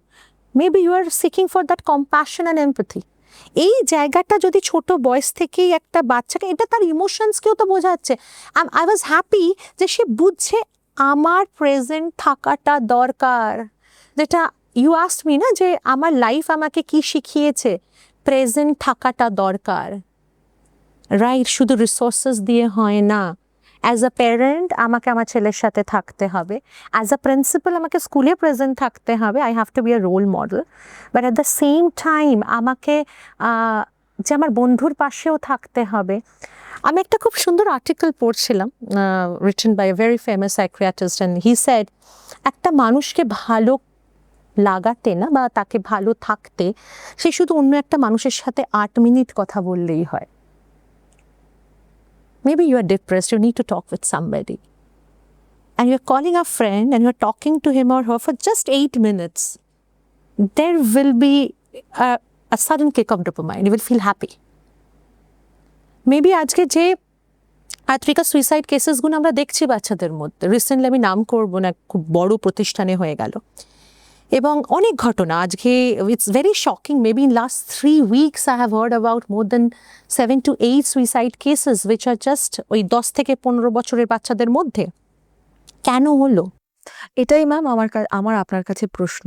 Maybe you are seeking for that compassion and empathy. এই জায়গাটা যদি ছোট বয়স থেকেই একটা বাচ্চাকে, এটা তার ইমোশনসকেও তো বোঝাচ্ছে। আই ওয়াজ হ্যাপি যে সে বুঝছে আমার প্রেজেন্ট থাকাটা দরকার। যেটা ইউ আস্কড মি না, যে আমার লাইফ আমাকে কি শিখিয়েছে, প্রেজেন্ট থাকাটা দরকার, রাইট? শুধু রিসোর্সেস দিয়ে হয় না। অ্যাজ আ প্যারেন্ট আমাকে আমার ছেলের সাথে থাকতে হবে, অ্যাজ আ প্রিন্সিপাল আমাকে স্কুলে প্রেজেন্ট থাকতে হবে, I have to be a role model. But at the same time আমাকে যে আমার বন্ধুর পাশেও থাকতে হবে। আমি একটা খুব সুন্দর আর্টিকেল পড়ছিলাম, written by a very famous psychiatrist, and he said একটা মানুষকে ভালো লাগাতে না বা তাকে ভালো থাকতে, সে শুধু অন্য একটা মানুষের সাথে 8 মিনিট কথা বললেই হয়। Maybe you are depressed, you need to talk with somebody. And you're calling a friend and you're talking to him or her for just 8 minutes. There will be a sudden kick of dopamine. You will feel happy. Maybe আজকে যে Atrika suicide কেসেসগুলো আমরা দেখছি বাচ্চাদের মধ্যে, recently আমি নাম করবো না, খুব বড় প্রতিষ্ঠানে হয়ে গেল, এবং অনেক ঘটনা আজকে, it's very shocking. Maybe in last 3 weeks I have heard about more than 7 to 8 suicide cases which are just ওই 10 থেকে 15 বছরের বাচ্চাদের মধ্যে। কেন হলো? এটাই ম্যাম আমার আপনার কাছে প্রশ্ন।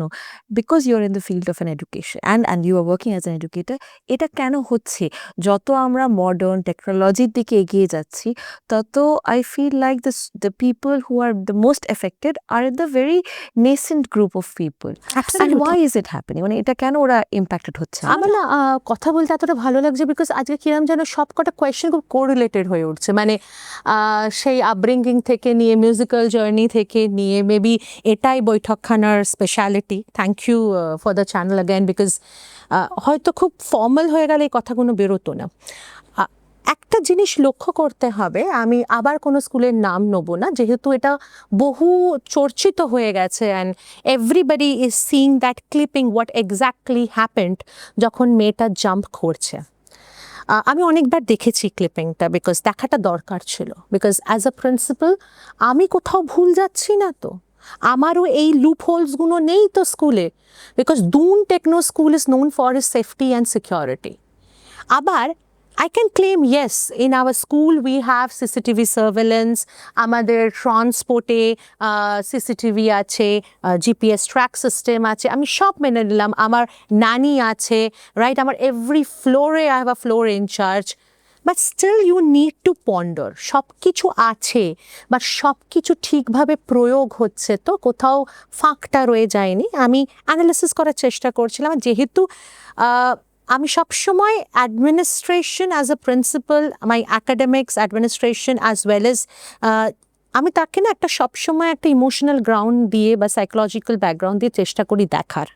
Because you are in the field of an education and you are working as an educator, এটা কেন হচ্ছে? যত আমরা মডার্ন টেকনোলজির দিকে এগিয়ে যাচ্ছি, তত I feel like the people who are the most affected are the very nascent group of people. And why is it happening? মানে এটা কেন ওরা ইম্প্যাক্টেড হচ্ছে? আমার না কথা বলতে এতটা ভালো লাগছে, বিকজ আজকে কিরম যেন সব কটা কোয়েশ্চেন খুব কোরিলেটেড হয়ে উঠছে। মানে সেই আপব্রিঙ্গিং থেকে নিয়ে, মিউজিক্যাল জার্নি থেকে নিয়ে, মেবি এটাই বৈঠকখানার speciality. Thank you for the channel again, because হয়তো খুব ফর্মাল হয়ে গেলে এই কথাগুলো বেরোতো না। একটা জিনিস লক্ষ্য করতে হবে, আমি আবার কোনো স্কুলের নাম নেবো না, যেহেতু এটা বহু চর্চিত হয়ে গেছে, and everybody is seeing that clipping what exactly happened যখন মেয়েটা জাম্প করছে। আমি অনেকবার দেখেছি ক্লিপিংটা, বিকজ দেখাটা দরকার ছিল, বিকজ অ্যাজ আ প্রিন্সিপাল আমি কোথাও ভুল যাচ্ছি না তো, আমারও এই লুপ হোলসগুলো নেই তো স্কুলে, because Doon Techno School is known for is safety and security. আবার I can claim, yes, in our school we have CCTV surveillance, আমাদের ট্রান্সপোর্টে CCTV আছে, GPS ট্র্যাক সিস্টেম আছে, আমি সব মেনে নিলাম, আমার নানি আছে, রাইট, আমার এভরি ফ্লোরে I have a floor incharge, but still you need to ponder, সব কিছু আছে বাট সব কিছু ঠিকভাবে প্রয়োগ হচ্ছে তো, কোথাও ফাঁকটা রয়ে যায়নি। আমি অ্যানালিসিস করার চেষ্টা করছিলাম, যেহেতু আমি সবসময় administration as a principal, my academics administration as well as, আমি তাকে না একটা সবসময় একটা ইমোশনাল গ্রাউন্ড দিয়ে বা সাইকোলজিক্যাল ব্যাকগ্রাউন্ড দিয়ে চেষ্টা করি দেখার।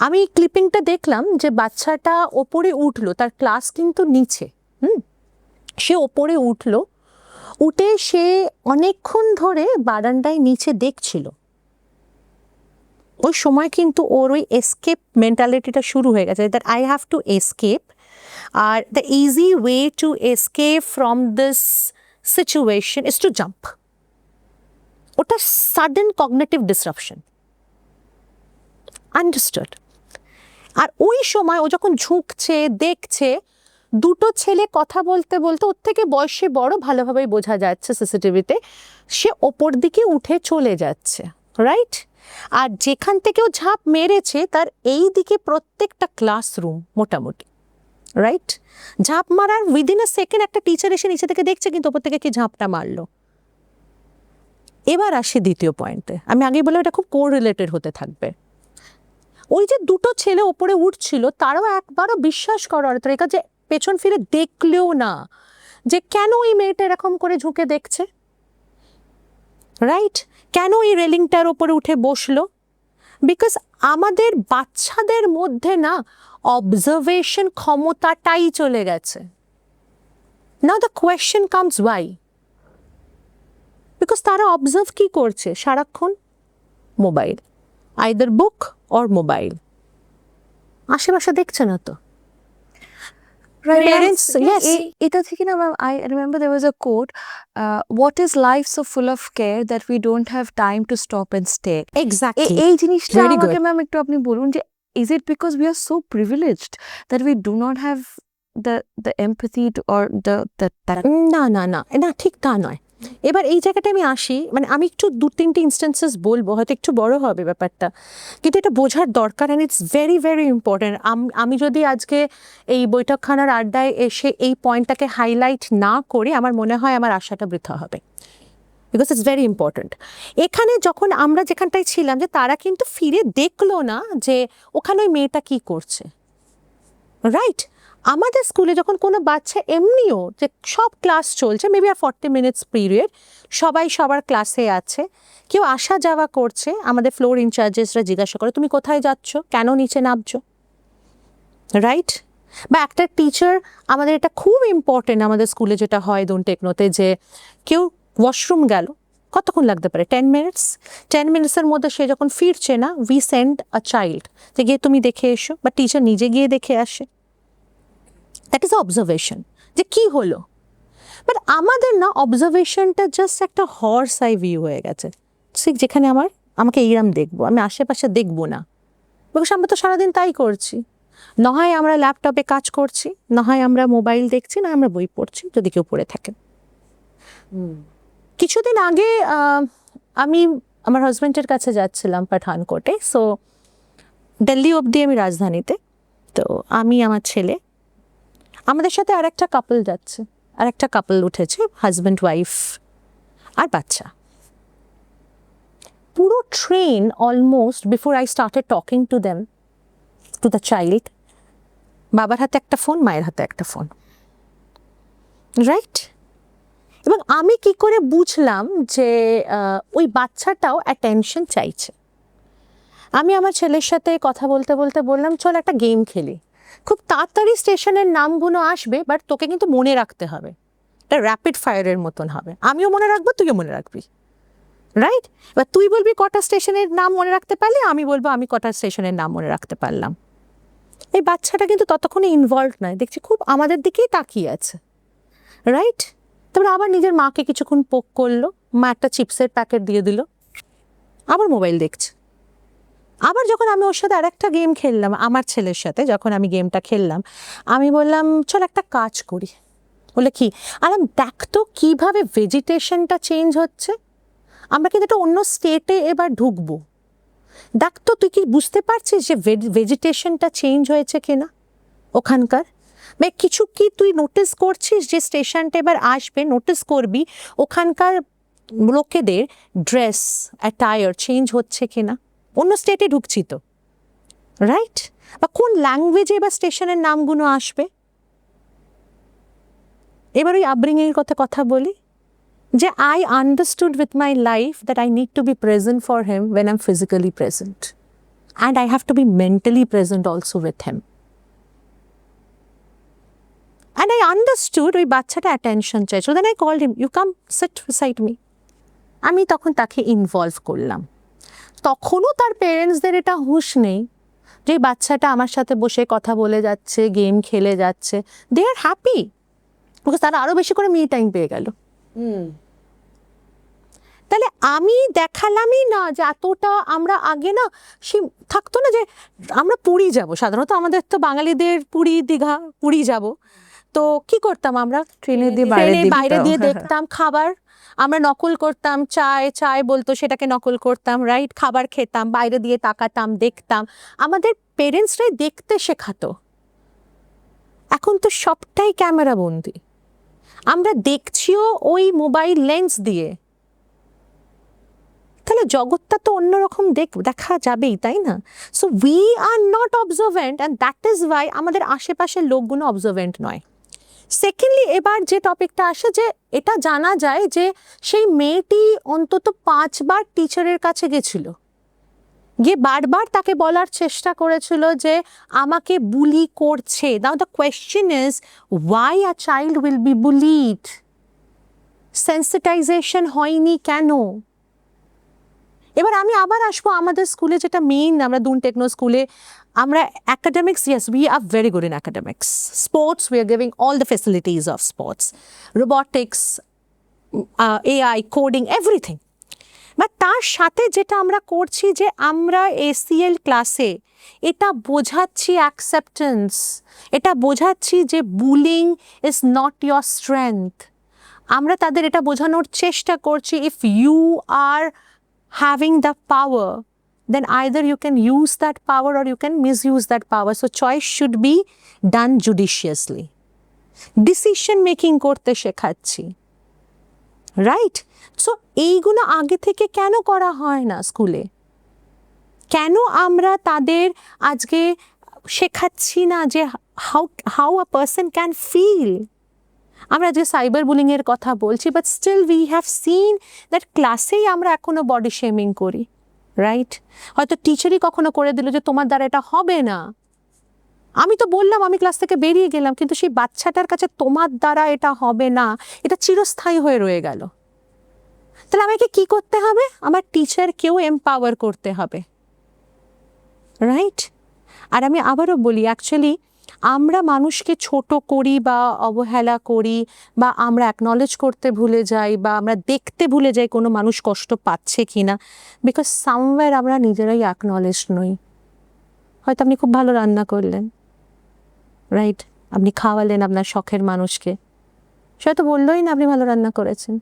আমি ক্লিপিংটা দেখলাম যে বাচ্চাটা ওপরে উঠলো, তার ক্লাস কিন্তু নিচে, সে ওপরে উঠলো, উঠে সে অনেকক্ষণ ধরে বারান্দায় নিচে দেখছিল। ওই সময় কিন্তু ওর ওই এসকেপ মেন্টালিটিটা শুরু হয়ে গেছে, that I have to escape, are the easy way to escape from this situation is to jump. ওটা সাডেন কগনিটিভ ডিসরাপশন, আন্ডারস্টুড। আর ওই সময় ও যখন ঝুঁকছে দেখছে, দুটো ছেলে কথা বলতে বলতে, ওর থেকে বয়সে বড়, ভালোভাবেই বোঝা যাচ্ছে সিসিটিভিতে, সে ওপর দিকে উঠে চলে যাচ্ছে, রাইট। আর যেখান থেকে ও ঝাঁপ মেরেছে তার এই দিকে প্রত্যেকটা ক্লাসরুম মোটামুটি, রাইট। ঝাঁপ মারার উইদিন আ সেকেন্ড একটা টিচার এসে নিচে থেকে দেখছে কিন্তু ওপর থেকে কি ঝাঁপটা মারলো। এবার আসি দ্বিতীয় পয়েন্টে, আমি আগেই বললাম এটা খুব কোরিলেটেড হতে থাকবে। ওই যে দুটো ছেলে ওপরে উঠছিল, তারাও একবারও বিশ্বাস করো আরাত্রিকা যে পেছন ফিরে দেখলেও না যে কেন ওই মেয়েটা এরকম করে ঝুঁকে দেখছে, রাইট, কেন এই রেলিংটার ওপরে উঠে বসলো। বিকজ আমাদের বাচ্চাদের মধ্যে না অবজারভেশন ক্ষমতাটাই চলে গেছে। Now the question comes why, because তারা অবজার্ভ কি করছে সারাক্ষণ, mobile, either book or mobile, আশেপাশে দেখছে না তো। Parents, yes. এটা থেকে না ma'am, I remember there was a quote, what is life so full of care that we don't have time to stop and stare. Exactly. এই জিনিসটা Very আমাকে good. ম্যাম একটু আপনি বলুন যে is it because we are so privileged that we do not have the empathy to, or that না না না না, ঠিক তা নয়। এবার এই জায়গাটা আমি আসি, মানে আমি একটু দু তিনটে ইনস্টেন্সেস বলবো, হয়তো একটু বড় হবে ব্যাপারটা, কিন্তু এটা বোঝার দরকার, and it's very very important. আমি যদি আজকে এই বৈঠকখানার আড্ডায় এসে এই পয়েন্টটাকে হাইলাইট না করি, আমার মনে হয় আমার আশাটা বৃথা হবে, বিকজ ইটস ভেরি ইম্পর্টেন্ট। এখানে যখন আমরা যেখানটায় ছিলাম, যে তারা কিন্তু ফিরে দেখলো না যে ওখানে ওই মেয়েটা কি করছে, রাইট। আমাদের স্কুলে যখন কোনো বাচ্চা এমনিও, যে সব ক্লাস চলছে, মেবি আর 40 মিনিটস পিরিয়ড, সবাই সবার ক্লাসে আছে, কেউ আসা যাওয়া করছে, আমাদের ফ্লোর ইনচার্জেসরা জিজ্ঞাসা করে তুমি কোথায় যাচ্ছ, কেন নিচে নামছো, রাইট। বা একটা টিচার, আমাদের এটা খুব ইম্পর্টেন্ট আমাদের স্কুলে যেটা হয় দোন টেকনোতে, যে কেউ ওয়াশরুম গেল, কতক্ষণ লাগতে পারে, 10 মিনিটস, 10 মিনিটসের মধ্যে সে যখন ফিরছে না, উই সেন্ড আ চাইল্ড যে গিয়ে তুমি দেখে এসো, বা টিচার নিজে গিয়ে দেখে আসে। দ্যাট ইজ অবজারভেশন, যে কি হলো। বাট আমাদের না অবজারভেশনটা জাস্ট একটা হর্স আই ভিউ হয়ে গেছে, ঠিক যেখানে আমাকে এইরাম দেখবো, আমি আশেপাশে দেখবো না, বিকজ আমরা তো সারাদিন তাই করছি। না হয় আমরা ল্যাপটপে কাজ করছি, না হয় আমরা মোবাইল দেখছি, না আমরা বই পড়ছি, যদি কেউ পড়ে থাকে। কিছুদিন আগে আমি আমার হাজব্যান্ডের কাছে যাচ্ছিলাম পাঠানকোটে, সো দিল্লি অবধি আমি রাজধানীতে, তো আমি, আমার ছেলে, আমাদের সাথে আরেকটা কাপল যাচ্ছে, আরেকটা কাপল উঠেছে, হাজব্যান্ড ওয়াইফ আর বাচ্চা। পুরো train almost, before I started talking to them, to the child, বাবার হাতে একটা ফোন, মায়ের হাতে একটা ফোন, রাইট। এবং আমি কি করে বুঝলাম যে ওই বাচ্চাটাও অ্যাটেনশন চাইছে। আমি আমার ছেলের সাথে কথা বলতে বলতে বললাম চল একটা গেম খেলি, খুব তাড়াতাড়ি স্টেশনের নামগুলো আসবে, বাট তোকে কিন্তু মনে রাখতে হবে, এটা র্যাপিড ফায়ারের মতন হবে, আমিও মনে রাখবো, তুইও মনে রাখবি, রাইট। এবার তুই বলবি কটা স্টেশনের নাম মনে রাখতে পারলে, আমি বলবো আমি কটা স্টেশনের নাম মনে রাখতে পারলাম। এই বাচ্চাটা কিন্তু ততক্ষণে ইনভলভ নয়, দেখছি খুব আমাদের দিকেই তাকিয়ে আছে, রাইট। তারপরে আবার নিজের মাকে কিছুক্ষণ পোক করলো, মা একটা চিপসের প্যাকেট দিয়ে দিল, আবার মোবাইল দেখছে, আবার যখন আমি ওর সাথে আরেকটা গেম খেললাম, আমার ছেলের সাথে যখন আমি গেমটা খেললাম, আমি বললাম চল একটা কাজ করি। বলে কি? আরে দেখ তো কীভাবে ভেজিটেশনটা চেঞ্জ হচ্ছে, আমরা কিন্তু একটা অন্য স্টেটে এবার ঢুকবো। দেখ তো তুই কি বুঝতে পারছিস যে ভেজিটেশনটা চেঞ্জ হয়েছে কিনা ওখানকার? কিছু কি তুই নোটিস করছিস যে স্টেশনটা এবার আসবে, নোটিস করবি ওখানকার লোকেদের ড্রেস অ্যাটায়ার চেঞ্জ হচ্ছে কিনা? অন্য স্টেটে ঢুকছি তো, রাইট? বা কোন ল্যাঙ্গুয়েজে এবার স্টেশনের নামগুলো আসবে? এবার ওই আপব্রিংয়ের কথা বলি যে I understood with my life that I need to be present for him when I am physically present, and I have to be mentally present also with him. And I understood ওই বাচ্চাটা attention চাইছিল। Then I called him, you come sit beside me. আমি তখন তাকে involve করলাম। তখনও তার পেরেন্টসদের এটা হুঁশ নেই যে বাচ্চাটা আমার সাথে বসে কথা বলে যাচ্ছে, গেম খেলে যাচ্ছে, দে আর হ্যাপি, বিকজ তারা আরও বেশি করে মি টাইম পেয়ে গেল। তাহলে আমি দেখালামই না যে এতটা আমরা আগে না সে থাকতো না যে আমরা পুরী যাব, সাধারণত আমাদের তো বাঙালিদের পুরী দীঘা পুরী যাব, তো কি করতাম আমরা? ট্রেনের বাইরে দিয়ে দেখতাম খাবার, আমরা নকল করতাম, চায় বলতো সেটাকে নকল করতাম, রাইট? খাবার খেতাম, বাইরে দিয়ে তাকাতাম, দেখতাম, আমাদের পেরেন্টসরাই দেখতে শেখাতো। এখন তো সবটাই ক্যামেরা বন্দি, আমরা দেখছিও ওই মোবাইল লেন্স দিয়ে। তাহলে জগৎটা তো অন্যরকম দেখা যাবেই, তাই না? So we are not অবজারভেন্ট, and that is Y আমাদের আশেপাশের লোকগুলো অবজারভেন্ট নয়। সেকেন্ডলি, এবার যে টপিকটা আসে যে এটা জানা যায় যে সেই মেয়েটি অন্তত 5 বার টিচারের কাছে গেছিল, গিয়ে বারবার তাকে বলার চেষ্টা করেছিল যে আমাকে বুলি করছে। Now the question is why a child will be bullied? Sensitization হয়নি কেন? এবার আমি আবার আসবো আমাদের স্কুলে, যেটা মেইন, আমরা দুন টেকনো স্কুলে আমরা academics, yes, we are very good in academics. Sports, we are giving all the facilities of sports, robotics, AI, coding, everything. But তার সাথে যেটা আমরা করছি যে আমরা ACL ক্লাসে এটা বোঝাচ্ছি অ্যাকসেপ্টেন্স, এটা বোঝাচ্ছি যে bullying is not your strength. আমরা তাদের এটা বোঝানোর চেষ্টা করছি if you are having the power, then either you can use that power or you can misuse that power. So choice should be done judiciously. Decision making করতে শেখাচ্ছি, right? So এইগুলো আগে থেকে কেন করা হয় না স্কুলে? কেন আমরা তাদের আজকে শেখাচ্ছি না যে how a person can feel? আমরা যে সাইবার বুলিংয়ের কথা বলছি, but still we have seen that ক্লাসেই আমরা এখনো বডি শেমিং করি, রাইট? হয়তো টিচারই কখনো করে দিল যে তোমার দ্বারা এটা হবে না, আমি তো বললাম, আমি ক্লাস থেকে বেরিয়ে গেলাম, কিন্তু সেই বাচ্চাটার কাছে তোমার দ্বারা এটা হবে না, এটা চিরস্থায়ী হয়ে রয়ে গেল। তাহলে আমাকে কি করতে হবে? আমার টিচারকেও এম্পাওয়ার করতে হবে, রাইট? আর আমি আবারও বলি, অ্যাকচুয়ালি আমরা মানুষকে ছোট করি বা অবহেলা করি, বা আমরা অ্যাকনলেজ করতে ভুলে যাই, বা আমরা দেখতে ভুলে যাই কোনো মানুষ কষ্ট পাচ্ছে কি না, বিকজ সামওয়্যার আমরা নিজেরাই অ্যাকনলেজ নই। হয়তো আপনি খুব ভালো রান্না করলেন, রাইট? আপনি খাওয়ালেন আপনার শখের মানুষকে, সে হয়তো বললোই না আপনি ভালো রান্না করেছেন,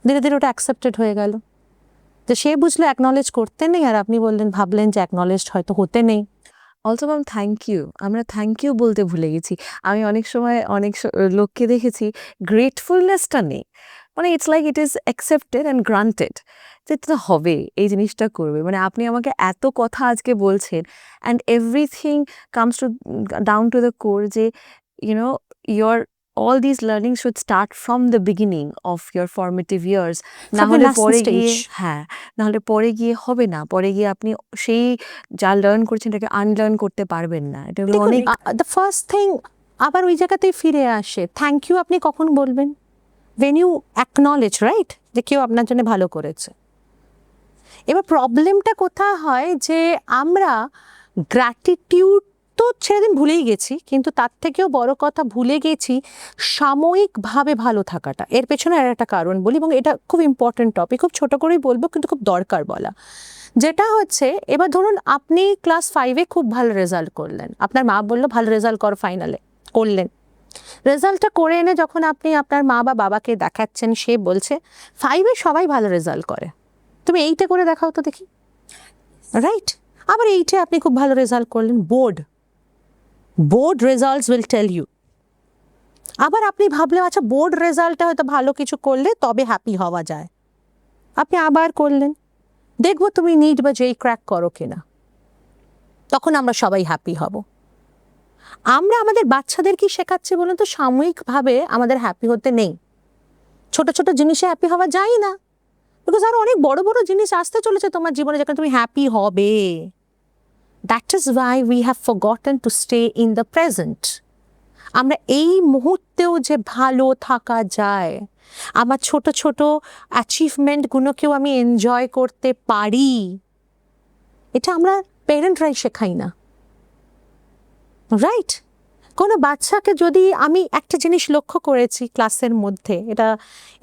ধীরে ধীরে ওটা অ্যাকসেপ্টেড হয়ে গেল। তো সে বুঝলো অ্যাকনলেজ করতে নেই, আর আপনি ভাবলেন যে অ্যাকনলেজড হয়তো হতে নেই। অলসো ম্যাম, থ্যাংক ইউ, আমরা থ্যাংক ইউ বলতে ভুলে গেছি। আমি অনেক সময় লোককে দেখেছি গ্রেটফুলনেসটা নেই, মানে it's like it is accepted and granted, যে এটা হবে, এই জিনিসটা করবে। মানে আপনি আমাকে এত কথা আজকে বলছেন, and everything comes to down to the core, যে you know your all these learnings should start from the beginning of your formative years. না হলে পরে গিয়ে, হ্যাঁ, না হলে পরে গিয়ে হবে না, পরে গিয়ে আপনি সেই যা লার্ন করছেন এটাকে আনলার্ন করতে পারবেন না। এটা অনেক, দ্য ফার্স্ট থিং আবার ওই জায়গাতেই ফিরে আসে, থ্যাংক ইউ আপনি কখন বলবেন? when you acknowledge, রাইট, যে কেউ আপনার জন্য ভালো করেছে। এবার প্রবলেমটা কোথায় হয় যে আমরা গ্র্যাটিটিউড তো ছেড়ে দিন ভুলেই গেছি, কিন্তু তার থেকেও বড় কথা ভুলে গেছি সাময়িকভাবে ভালো থাকাটা। এর পেছনে আর একটা কারণ বলি, এবং এটা খুব ইম্পর্টেন্ট টপিক, খুব ছোট করেই বলবো কিন্তু খুব দরকার বলা। যেটা হচ্ছে, এবার ধরুন আপনি ক্লাস 5-এ খুব ভালো রেজাল্ট করলেন, আপনার মা বললো ভালো রেজাল্ট করো, ফাইনালে করলেন। রেজাল্টটা করে এনে যখন আপনি আপনার মা বা বাবাকে দেখাচ্ছেন, সে বলছে 5-এ সবাই ভালো রেজাল্ট করে, তুমি 8-এ করে দেখাও তো দেখি, রাইট? আবার 8-এ আপনি খুব ভালো রেজাল্ট করলেন, board results will tell you. আবার আপনি ভাবলেন আচ্ছা বোর্ড রেজাল্টে হয়তো ভালো কিছু করলে তবে হ্যাপি হওয়া যায়, আপনি আবার করলেন, দেখবো তুমি নিট বা যেই ক্র্যাক করো কিনা, তখন আমরা সবাই হ্যাপি হব। আমরা আমাদের বাচ্চাদের কি শেখাচ্ছি বলুন তো? সাময়িকভাবে আমাদের হ্যাপি হতে নেই, ছোট ছোট জিনিসে হ্যাপি হওয়া যায় না, বিকজ আরো অনেক বড় বড় জিনিস আসতে চলেছে তোমার জীবনে যেখানে তুমি হ্যাপি হবে। That is why we have forgotten to stay in the present. আমরা এই মুহূর্তেও যে ভালো থাকা যায়, আমার ছোট ছোট অ্যাচিভমেন্টগুলোকেও আমি এনজয় করতে পারি, এটা আমরা পেরেন্টরাই শেখাই না, রাইট? কোনো বাচ্চাকে যদি আমি একটা জিনিস লক্ষ্য করেছি ক্লাসের মধ্যে,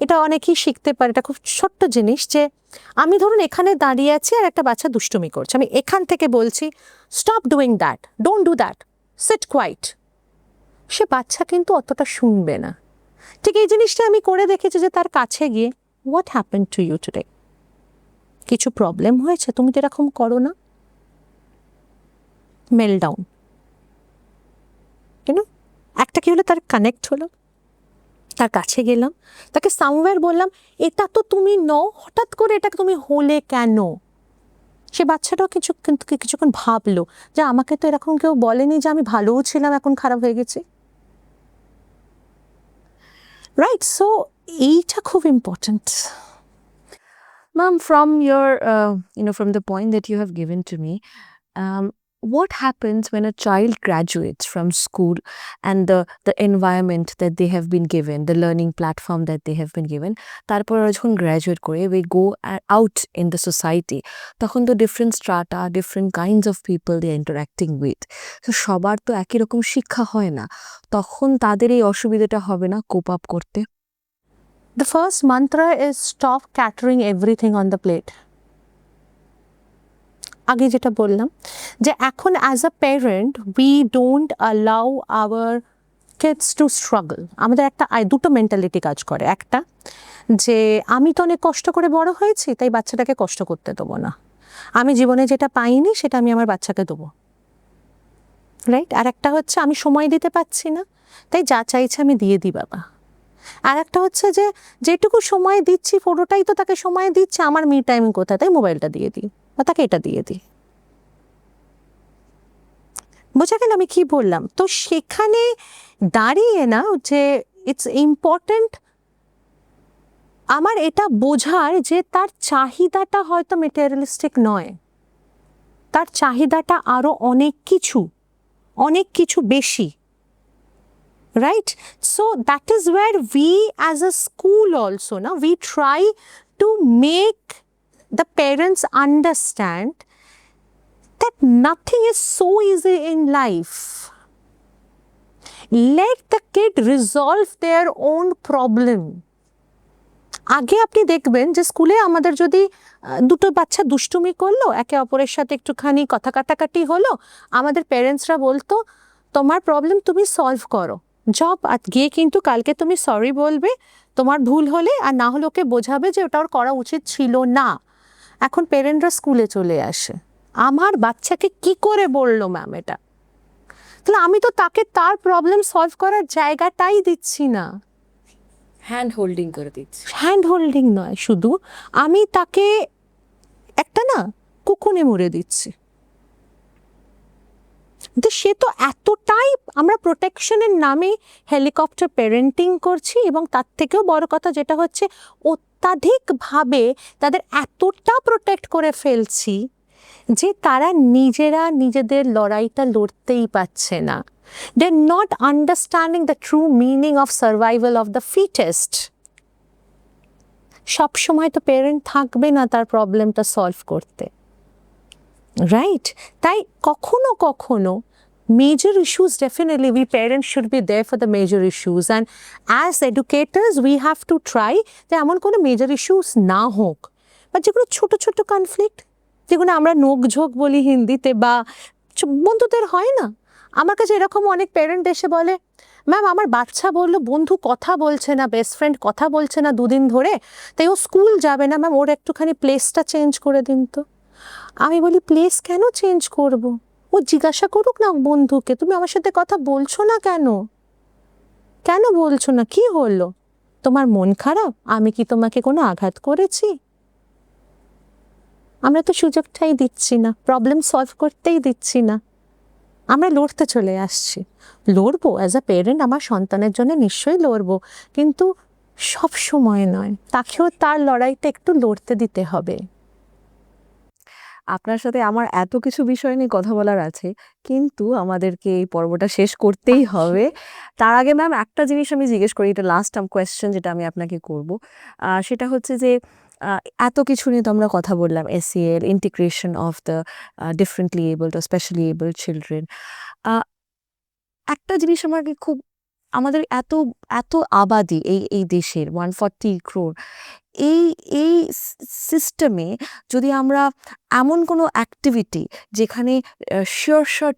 এটা অনেকেই শিখতে পারে, এটা খুব ছোট্ট জিনিস, যে আমি ধরুন এখানে দাঁড়িয়ে আছি আর একটা বাচ্চা দুষ্টুমি করছে, আমি এখান থেকে বলছি stop doing that, don't do that, sit quiet, সে বাচ্চা কিন্তু অতটা শুনবে না। ঠিক এই জিনিসটা আমি করে দেখেছি যে তার কাছে গিয়ে, what happened to you today, কিছু প্রবলেম হয়েছে, তুমি তো এরকম করো না, মেলডাউন, কেন? একটা কি হলো, তার কানেক্ট হলো, তার কাছে গেলাম, তাকে সামওয়্যার বললাম এটা তো তুমি নও, হঠাৎ করে এটা তুমি হলে কেন? সে বাচ্চাটাও কিন্তু কিছুক্ষণ ভাবলো যে আমাকে তো এরকম কেউ বলেনি যে আমি ভালোও ছিলাম এখন খারাপ হয়ে গেছি, রাইট? সো এইটা খুব important. Ma'am, from your, from the point that you have given to me, what happens when a child graduates from school and the environment that they have been given, the learning platform that they have been given, তারপর ওরা যখন graduate করে we go out in the society, তখন তো different strata, different kinds of people they are interacting with, so সবার তো একই রকম শিক্ষা হয় না, তখন তাদের এই অসুবিধাটা হবে না কোপ আপ করতে? The first mantra is stop catering everything on the plate. আগে যেটা বললাম যে এখন as a parent we don't allow our kids to struggle. আমাদের একটা দুটো মেন্টালিটি কাজ করে, একটা যে আমি তো অনেক কষ্ট করে বড় হয়েছি তাই বাচ্চাটাকে কষ্ট করতে দেবো না, আমি জীবনে যেটা পাইনি সেটা আমি আমার বাচ্চাকে দেবো, রাইট? আর একটা হচ্ছে আমি সময় দিতে পারছি না তাই যা চাইছে আমি দিয়ে দিই বাবা। আর একটা হচ্ছে যে যেটুকু সময় দিচ্ছি পুরোটাই তো তাকে সময় দিচ্ছে, আমার মি টাইম কোথায়, তাই মোবাইলটা দিয়ে দিই বা তাকে এটা দিয়ে দিই। বোঝা গেল আমি কি বললাম? তো সেখানে দাঁড়িয়ে না যে ইটস ইম্পর্টেন্ট আমার এটা বোঝার যে তার চাহিদাটা হয়তো মেটেরিয়ালিস্টিক নয়, তার চাহিদাটা আরো অনেক কিছু বেশি, right? So that is where we as a school also, now we try to make the parents understand that nothing is so easy in life. Let the kid resolve their own problem. আগে আপনি দেখবেন যে স্কুলে আমাদের যদি দুটো বাচ্চা দুষ্টুমি করলো, একে অপরের সাথে একটুখানি কথা কাটাকাটি হলো, আমাদের প্যারেন্টসরা বলতো তোমার প্রবলেম তুমি সলভ করো, জব গিয়ে কিন্তু কালকে তুমি সরি বলবে তোমার ভুল হলে, আর না হলে ওকে বোঝাবে যে ওটা ওর করা উচিত ছিল না। এখন প্যারেন্টরা স্কুলে চলে আসে, আমার বাচ্চাকে কি করে বললো ম্যাম এটা, তাহলে আমি তো তাকে তার প্রবলেম সলভ করার জায়গাটাই দিচ্ছি না, হ্যান্ড হোল্ডিং করে দিচ্ছে। হ্যান্ড হোল্ডিং নয়, শুধু আমি তাকে একটা না কুকুনে মুড়ে দিচ্ছি। সে তো এতটাই আমরা প্রোটেকশনের নামে হেলিকপ্টার প্যারেন্টিং করছি, এবং তার থেকেও বড় কথা যেটা হচ্ছে অত্যাধিকভাবে তাদের এতটা প্রোটেক্ট করে ফেলছি যে তারা নিজেরা নিজেদের লড়াইটা লড়তেই পারছে না। They are not understanding the true meaning of survival of the fittest. সবসময় তো প্যারেন্ট থাকবে না তার প্রবলেমটা সলভ করতে, রাইট? তাই কখনো কখনো Major issues, definitely, we parents should be there for the major issues. And as educators, we have to try যে এমন কোনো মেজর ইস্যুস না হোক, বা যেগুলো ছোট ছোট কনফ্লিক্ট, যেগুলো আমরা নোকঝোঁক বলি হিন্দিতে, বা বন্ধুদের হয় না। আমার কাছে এরকম অনেক প্যারেন্ট এসে বলে, ম্যাম আমার বাচ্চা বললো বন্ধু কথা বলছে না, বেস্ট ফ্রেন্ড কথা বলছে না দুদিন ধরে, তাই ও স্কুল যাবে না ম্যাম, ওর একটুখানি প্লেসটা চেঞ্জ করে দিন তো। আমি বলি প্লেস কেন চেঞ্জ করব? ও জিজ্ঞাসা করুক না বন্ধুকে, তুমি আমার সাথে কথা বলছো না কেন, কেন বলছো না, কি হলো, তোমার মন খারাপ, আমি কি তোমাকে কোনো আঘাত করেছি? আমরা তো সুযোগটাই দিচ্ছি না, প্রবলেম সলভ করতেই দিচ্ছি না, আমরা লড়তে চলে আসছি। লড়বো অ্যাজ আ পেরেন্ট, আমার সন্তানের জন্য নিশ্চয়ই লড়বো, কিন্তু সব সময় নয়, তাকেও তার লড়াইটা একটু লড়তে দিতে হবে। আপনার সাথে আমার এত কিছু বিষয় নিয়ে কথা বলার আছে, কিন্তু আমাদেরকে এই পর্বটা শেষ করতেই হবে। তার আগে ম্যাম একটা জিনিস আমি জিজ্ঞেস করি, এটা লাস্ট কোয়েশ্চেন যেটা আমি আপনাকে করব, সেটা হচ্ছে যে এত কিছু নিয়ে তো আমরা কথা বললাম, ACL, integration of the differently abled ও স্পেশালি এবলড চিলড্রেন। একটা জিনিস আমাকে খুব, আমাদের এত এত আবাদি এই দেশের 140 crore, এই এই সিস্টেমে যদি আমরা এমন কোনো অ্যাক্টিভিটি যেখানে শিওর শর্ট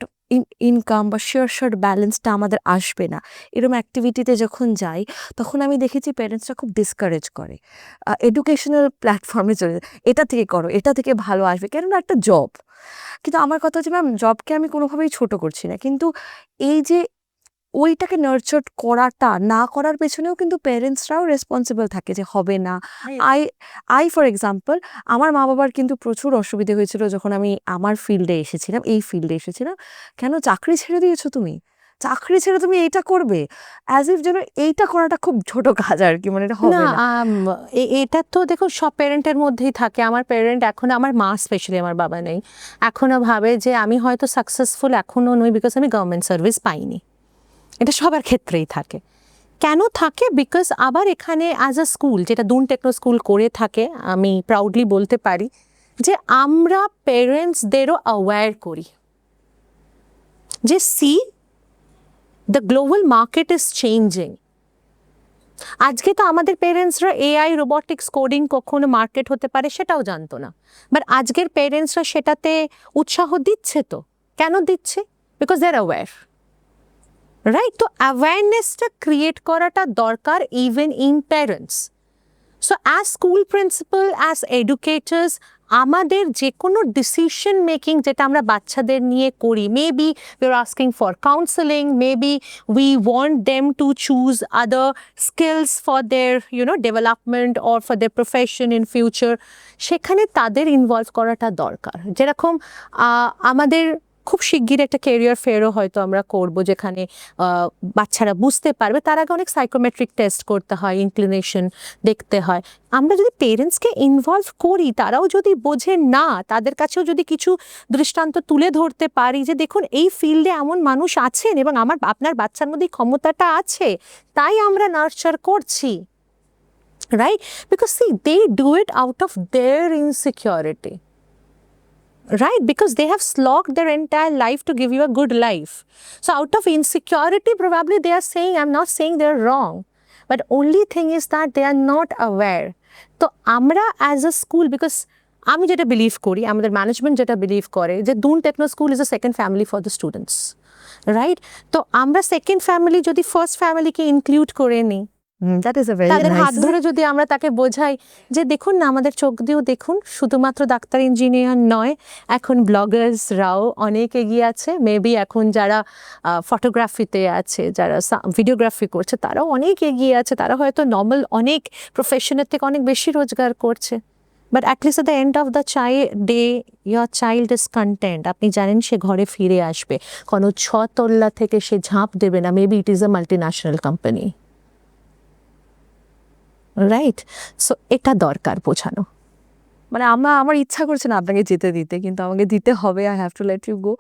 ইনকাম বা শিওর শর্ট ব্যালেন্সটা আমাদের আসবে না, এরকম অ্যাক্টিভিটিতে যখন যাই, তখন আমি দেখেছি প্যারেন্টসরা খুব ডিসকারেজ করে, এডুকেশনাল প্ল্যাটফর্মে চলে যায়, এটা থেকে করো, এটা থেকে ভালো আসবে, কেননা একটা জব। কিন্তু আমার কথা হচ্ছে ম্যাম, জবকে আমি কোনোভাবেই ছোট করছি না, কিন্তু এই যে ওইটাকে নার্চার করাটা না করার পেছনেও কিন্তু প্যারেন্টসরাও রেসপন্সিবল থাকে যে হবে না। আই আই ফর এক্সাম্পল, আমার মা বাবার কিন্তু প্রচুর অসুবিধে হয়েছিল যখন আমি আমার ফিল্ডে এসেছিলাম, এই ফিল্ডে এসেছিলাম। কেন চাকরি ছেড়ে দিয়েছো তুমি, চাকরি ছেড়ে তুমি এইটা করবে, অ্যাজ ইফ যেন এইটা করাটা খুব ছোট কাজ আর কি, মানে এটা হবে না, না। এটা তো দেখো সব প্যারেন্টের মধ্যেই থাকে। আমার প্যারেন্ট এখন, আমার মা স্পেশালি, আমার বাবা নেই, এখনো ভাবে যে আমি হয়তো সাকসেসফুল এখনো নই বিকজ আমি গভর্নমেন্ট সার্ভিস পাইনি। এটা সবার ক্ষেত্রেই থাকে। কেন থাকে? বিকজ আবার এখানে অ্যাজ আ স্কুল, যেটা দুন টেকনো স্কুল করে থাকে, আমি প্রাউডলি বলতে পারি যে আমরা প্যারেন্টসদেরও অ্যাওয়্যার করি যে C the global market is changing. আজকে তো আমাদের পেরেন্টসরা এআই, রোবোটিক্স, কোডিং কখনো মার্কেট হতে পারে সেটাও জানতো না, বাট আজকের পেরেন্টসরা সেটাতে উৎসাহ দিচ্ছে। তো কেন দিচ্ছে? Because they are aware, right? তো অ্যাওয়ারনেসটা ক্রিয়েট করাটা দরকার even in parents. So as school principal, as educators, আমাদের যে কোনো ডিসিশন মেকিং যেটা আমরা বাচ্চাদের নিয়ে করি, maybe we are asking for counselling, maybe we want them to choose other skills for their development or for their profession in future, সেখানে তাদের ইনভলভ করাটা দরকার। যেরকম আমাদের খুব শিগগির একটা ক্যারিয়ার ফেয়ারও হয়তো আমরা করব, যেখানে বাচ্চারা বুঝতে পারবে। তার আগে অনেক সাইকোমেট্রিক টেস্ট করতে হয়, ইনক্লিনেশন দেখতে হয়। আমরা যদি পেরেন্টসকে ইনভলভ করি, তারাও যদি বোঝে না, তাদের কাছেও যদি কিছু দৃষ্টান্ত তুলে ধরতে পারি যে দেখুন এই ফিল্ডে এমন মানুষ আছেন এবং আপনার বাচ্চার মধ্যে ক্ষমতাটা আছে, তাই আমরা নার্চার করছি, right? Because see they do it out of their insecurity, right? Because they have slogged their entire life to give you a good life. So out of insecurity, probably they are saying, I'm not saying they're wrong, but only thing is that they are not aware. So আমরা as a school, because আমি যেটা believe করি, আমাদের management যেটা believe করে, যে Doon Techno School is a second family for the students, right? তো আমরা সেকেন্ড ফ্যামিলি যদি ফার্স্ট ফ্যামিলিকে ইনক্লুড করে নিই, তাদের হাত ধরে যদি আমরা তাকে বোঝাই যে দেখুন না, আমাদের চোখ দিয়েও দেখুন, শুধুমাত্র ডাক্তার ইঞ্জিনিয়ার নয়, এখন ব্লগার্সরাও অনেক এগিয়ে আছে, মেবি এখন যারা ফটোগ্রাফিতে আছে, যারা ভিডিওগ্রাফি করছে, তারাও অনেক এগিয়ে আছে, তারা হয়তো নর্মাল অনেক প্রফেশনের থেকে অনেক বেশি রোজগার করছে, but at least at the end of the day your child is content. আপনি জানেন সে ঘরে ফিরে আসবে, কোনো ছতলা থেকে সে ঝাঁপ দেবে না, maybe it is a multinational company, right? So এটা দরকার বোঝানো। মানে আমার ইচ্ছা করছে না আপনাকে যেতে দিতে, কিন্তু আমাকে দিতে হবে, I have to let you go.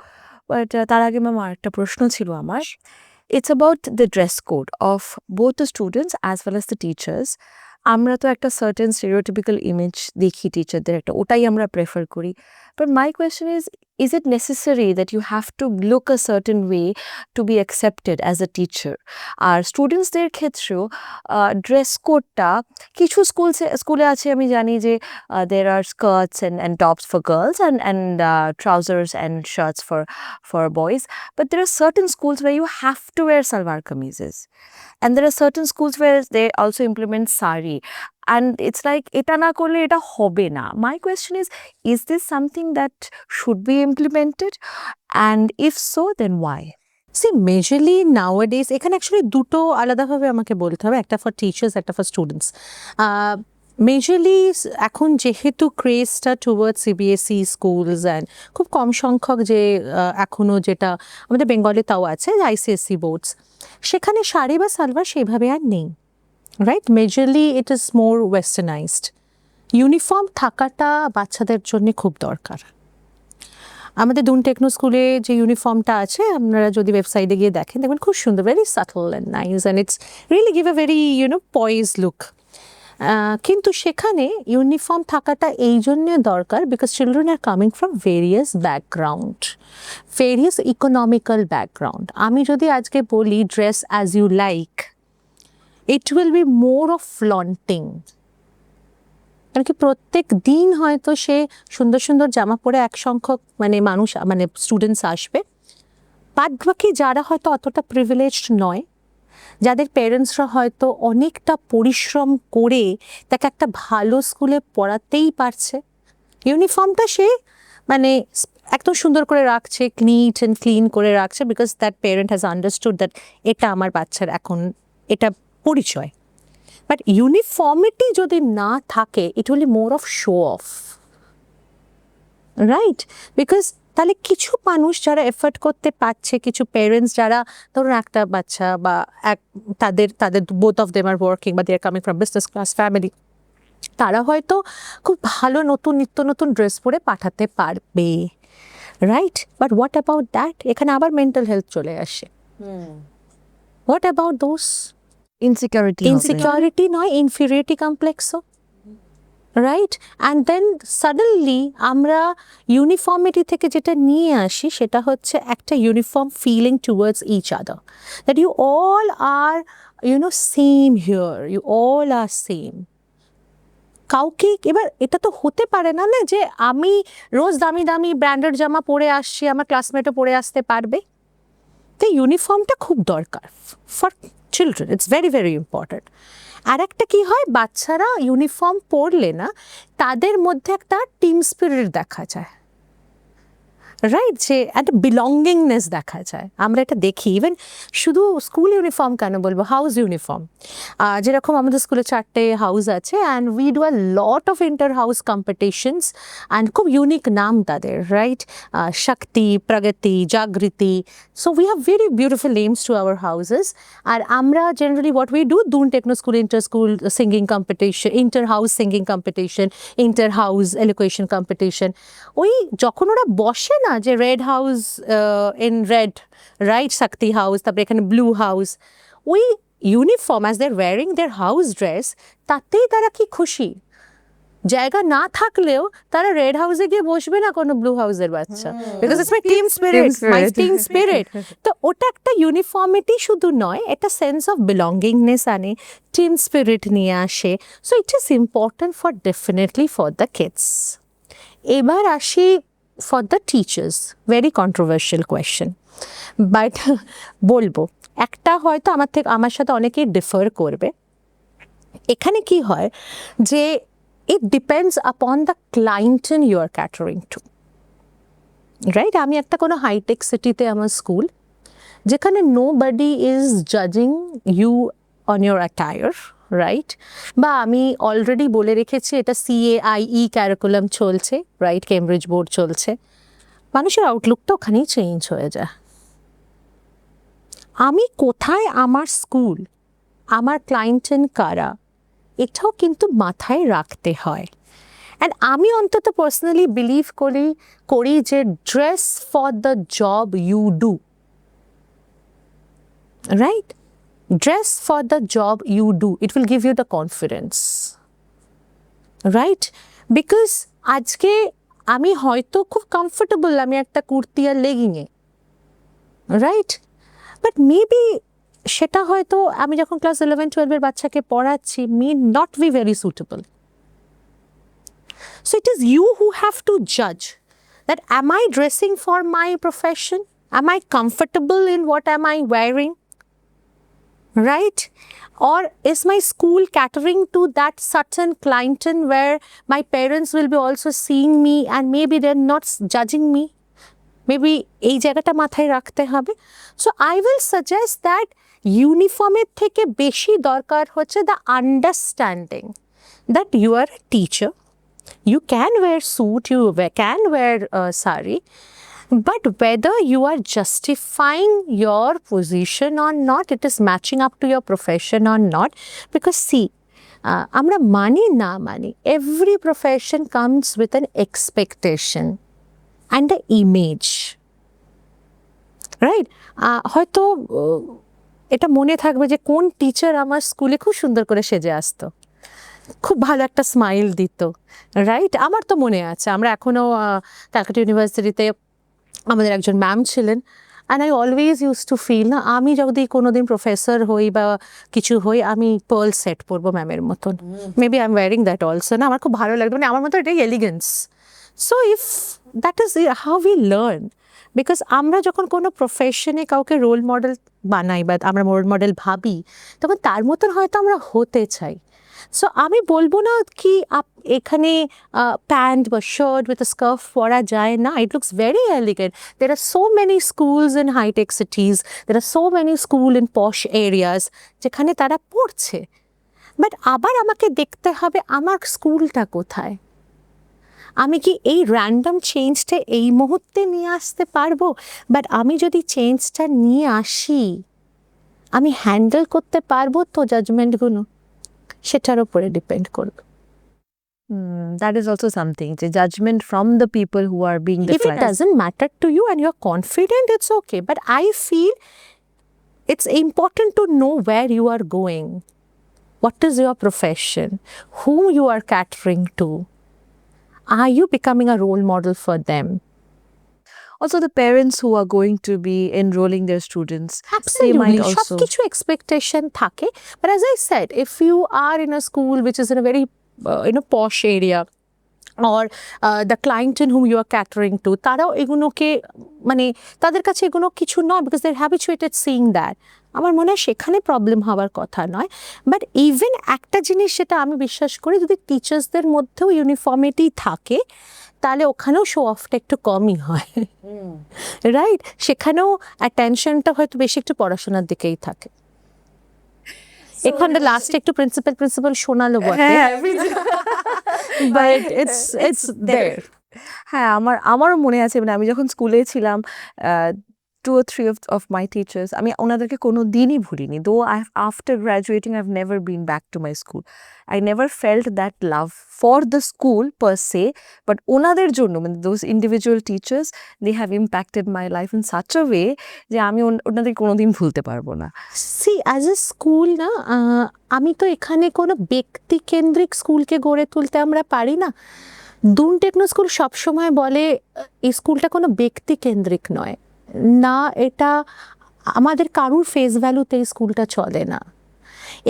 But তার আগে ম্যাম আরেকটা প্রশ্ন ছিল আমার, it's about the dress code of both the students as well as the teachers. আমরা তো একটা সার্টেন স্টেরিওটিপিক্যাল ইমেজ দেখি টিচারদের, একটা ওটাই আমরা প্রেফার করি। But my question is, is it necessary that you have to look a certain way to be accepted as a teacher? আর স্টুডেন্টসদের ক্ষেত্রেও ড্রেস কোডটা কিছু স্কুলে আছে আমি জানি যে there are skirts and tops for girls and trousers and shirts for boys, but there are certain schools where you have to wear salwar kameezes, and there are certain schools where they also implement sari, and it's like এটা না করলে এটা হবে না. My question is this something that should be implemented, and if so, then why? See, majorly nowadays, এখানে actually দুটো আলাদাভাবে আমাকে বলতে হবে, একটা ফর টিচার্স, একটা ফর স্টুডেন্টস। মেজরলি এখন যেহেতু ক্রেজটা টুয়ার্ডস সিবিএসই স্কুলস অ্যান্ড খুব কম সংখ্যক যে এখনও যেটা আমাদের বেঙ্গলে তাও আছে আইসিএসসি বোর্ডস, সেখানে শাড়ি বা সালোয়ার সেইভাবে আর নেই, right? Majorly it is more westernized. Uniform থাকাটা বাচ্চাদের জন্য খুব দরকার। আমাদের দুন টেকনো স্কুলে যে ইউনিফর্মটা আছে, আপনারা যদি ওয়েবসাইটে গিয়ে দেখেন দেখবেন খুব সুন্দর, very subtle and nice, and it's really give a very poise look. কিন্তু সেখানে ইউনিফর্ম থাকাটা এই জন্যে দরকার because children are coming from various background, various economical background. আমি যদি আজকে বলি dress as you like, it will be more of flaunting. কারণ কি প্রত্যেক দিন হয়তো সে সুন্দর সুন্দর জামা পরে এক সংখ্যক মানুষ স্টুডেন্টস আসবে, বাদ বাকি যারা হয়তো অতটা প্রিভিলেজড নয়, যাদের প্যারেন্টসরা হয়তো অনেকটা পরিশ্রম করে তাকে একটা ভালো স্কুলে পড়াতেই পারছে, ইউনিফর্মটা সে একদম সুন্দর করে রাখছে, নিট অ্যান্ড ক্লিন করে রাখছে, because that parent has understood that এটা আমার বাচ্চার এখন এটা পরিচয়। বাট ইউনিফর্মিটি যদি না থাকে, ইট will be more of show off, right? Because তাহলে কিছু মানুষ যারা এফোর্ট করতে পারছে, কিছু প্যারেন্টস যারা ধরুন একটা বাচ্চা বা তাদের both of them are working বা they are coming from business class family, তারা হয়তো খুব ভালো নিত্য নতুন ড্রেস পরে পাঠাতে পারবে, right? But what about that? এখানে আবার মেন্টাল হেলথ চলে আসে। What about those? ইনসিকিউরিটি নয়, ইনফিরিয়রিটি কমপ্লেক্সও, রাইট? অ্যান্ড দেন সাডেনলি আমরা ইউনিফর্মিটি থেকে যেটা নিয়ে আসি সেটা হচ্ছে একটা uniform feeling towards each other, that you all are same here, you all are same. কাউকে এবার এটা তো হতে পারে না যে আমি রোজ দামি দামি ব্র্যান্ডেড জামা পরে আসছি, আমার ক্লাসমেটও পরে আসতে পারবে। তো ইউনিফর্মটা খুব দরকার for children, it's very very important. আর একটা কী হয়, বাচ্চারা ইউনিফর্ম পরলে না তাদের মধ্যে একটা টিম স্পিরিট দেখা যায়, রাইট? যে একটা বিলঙ্গিংনেস দেখা যায়, আমরা এটা দেখি। ইভেন শুধু স্কুল ইউনিফর্ম কেন বলবো, হাউস ইউনিফর্ম, যেরকম আমাদের স্কুলে 4টে হাউস আছে, and we do a lot of inter house competitions, and খুব ইউনিক নাম তাদের, right? Shakti, Pragati, Jagriti, so we have very beautiful names to our houses. আর আমরা generally what we do, Doon Techno School inter school singing competition, inter house singing competition, inter house elocution competition. ওই যখন ওরা বসে না, যে red house in red, right? Shakti house, তারপরে এখানে ব্লু হাউস, ওই uniform as they're wearing their house dress, তাতেই তারা কি খুশি। জায়গা না থাকলেও তারা রেড হাউসে গিয়ে বসবে না কোনো ব্লু হাউসের বাচ্চা, because it's my team spirit, my team spirit. তো ওটা একটা ইউনিফর্মিটি শুধু নয়, একটা সেন্স অফ বিলঙ্গিংনেস আনে, টিম স্পিরিট নিয়ে আসে। So it is important for definitely for the kids. এবার আসি for the teachers, very controversial question, but বলবো একটা হয়তো আমার সাথে অনেকেই ডিফার করবে। এখানে কি হয় যে it depends upon the clientele you are catering to, right? আমি একটা কোনো হাইটেক সিটিতে আমার স্কুল, যেখানে nobody is judging you on your attire, right? বা আমি অলরেডি বলে রেখেছি এটা CAIE ক্যারিকুলাম চলছে, রাইট? কেমব্রিজ বোর্ড চলছে, মানুষের আউটলুকটা ওখানেই চেঞ্জ হয়ে যায়। আমি কোথায় আমার স্কুল, আমার ক্লায়েন্টেন কারা, এটাও কিন্তু মাথায় রাখতে হয়। অ্যান্ড আমি অন্তত পার্সোনালি বিলিভ করি যে dress for the job you do, right? Dress for the job you do. It will give you the confidence, right? Because আজকে আমি হয়তো খুব কমফোর্টেবল আমি একটা কুর্তি আর লেগিংয়ে, রাইট, বাট মেবি সেটা হয়তো আমি যখন ক্লাস 11-12 বাচ্চাকে পড়াচ্ছি may not be very suitable. So it is you who have to judge that am I dressing for my profession? Am I comfortable in what am I wearing? Right? Or is my school catering to that certain clientele where my parents will be also seeing me and maybe they're not judging me? Maybe এই জায়গাটা মাথায় রাখতে হবে. So I will suggest that ইউনিফর্মের থেকে বেশি দরকার হচ্ছে the understanding that you are a teacher. You can wear suit, you can wear sari, but whether you are justifying your position or not, it is matching up to your profession or not. Because see, আমরা মানি না মানি, every profession comes with an expectation and an image, right? হয়তো এটা মনে থাকবে যে কোন teacher আমার স্কুলে খুব সুন্দর করে সেজে আসতো, খুব ভালো একটা স্মাইল দিত, রাইট? আমার তো মনে আছে, আমরা এখনও ক্যালকাটা ইউনিভার্সিটিতে আমাদের একজন ম্যাম ছিলেন, and I always use to feel না আমি যদি কোনোদিন প্রফেসর হই বা কিছু হই আমি পার্ল সেট পরবো ম্যামের মতন, maybe I am wiring that also, না আমার খুব ভালো লাগবে, মানে আমার মতো এটাই elegance. So if that is how we learn, because আমরা যখন কোনো প্রফেশনে কাউকে রোল মডেল বানাই বা আমরা রোল মডেল ভাবি তখন তার মতন হয়তো আমরা হতে চাই. সো আমি বলবো না কি এখানে প্যান্ট বা শার্ট উইথ স্কার্ফ পরা যায় না, it looks very elegant. There are so many schools in hitech cities, there are so many school in posh areas যেখানে তারা পড়ছে, বাট আবার আমাকে দেখতে হবে আমার স্কুলটা কোথায়, আমি কি এই র্যান্ডম চেঞ্জটা এই মুহূর্তে নিয়ে আসতে পারবো, বাট আমি যদি চেঞ্জটা নিয়ে আসি আমি হ্যান্ডেল করতে পারবো তো জাজমেন্টগুলো, সেটার উপরে ডিপেন্ড করবে. That is also something, the judgment from the people who are being the If it doesn't matter to you and you're confident, it's okay. But I feel it's important to know where you are going. What is your profession? Whom you are catering to? Are you becoming a role model for them? Also the parents who are going to be enrolling their students, they might Absolutely. also সব কিছু expectation থাকে. But as I said, if you are in a school which is in a very posh area, or the client in whom you are catering to, তারাও এগুলোকে মানে তাদের কাছে এগুলো কিছু নয়, because they're habituated seeing that. আমার মনে হয় সেখানে প্রবলেম হওয়ার কথা নয়. বাট ইভেন একটা জিনিস সেটা আমি বিশ্বাস করি, যদি টিচার্সদের মধ্যেও ইউনিফর্মিটি থাকে তাহলে ওখানেও শো অফটা একটু কমই হয়, রাইট? সেখানেও অ্যাটেনশনটা হয়তো বেশি একটু পড়াশোনার দিকেই থাকে. এখানে লাস্টে একটু প্রিন্সিপাল শোনালো বটে, বাট ইটস देयर. হ্যাঁ, আমারও মনে আছে, মানে আমি যখন স্কুলে ছিলাম 2 or 3 of my teachers, আমি ওনাদেরকে কোনো দিনই ভুলিনি. Though after graduating I've never been back to my school. I never felt that love for the school per se, but ওনাদের জন্য, মানে those individual teachers, they have impacted my life in such a way যে আমি ওনাদের কোনোদিন ভুলতে পারবো না. সি অ্যাজ এ স্কুল না, আমি তো এখানে কোনো ব্যক্তি কেন্দ্রিক স্কুলকে গড়ে তুলতে আমরা পারি না. দুন টেকনো স্কুল সবসময় বলে এই স্কুলটা কোনো ব্যক্তি কেন্দ্রিক নয়, না এটা আমাদের কারুর ফেস ভ্যালুতে এই স্কুলটা চলে না.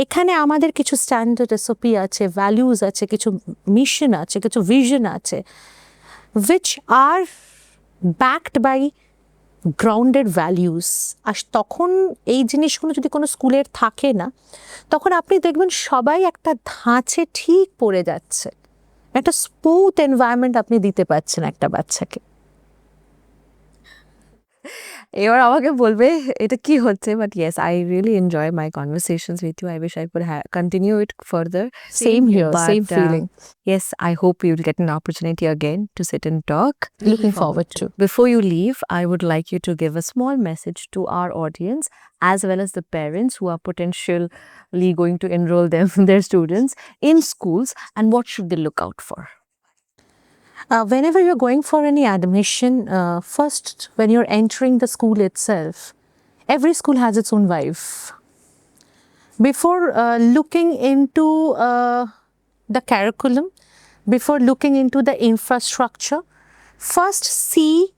এখানে আমাদের কিছু স্ট্যান্ডার্ড এসওপি আছে, ভ্যালুজ আছে, কিছু মিশন আছে, কিছু ভিশন আছে, which are backed by grounded values. আর তখন এই জিনিসগুলো যদি কোনো স্কুলের থাকে না, তখন আপনি দেখবেন সবাই একটা ধাঁচে ঠিক পড়ে যাচ্ছে, একটা স্মুথ এনভায়রনমেন্ট আপনি দিতে পারছেন একটা বাচ্চাকে. এবার আমাকে বলবে এটা কি হচ্ছে, but yes, I really enjoy my conversations with you. I wish I could continue it further. Same here, But, same feeling. Yes, I hope you will get an opportunity again to sit and talk. Looking forward to. Before you leave, I would like you to give a small message to our audience as well as the parents who are potentially going to enroll their students in schools, and what should they look out for? Whenever you're going for any admission, first, when you're entering the school itself, every school has its own vibe. Before looking into the curriculum, before looking into the infrastructure, First, see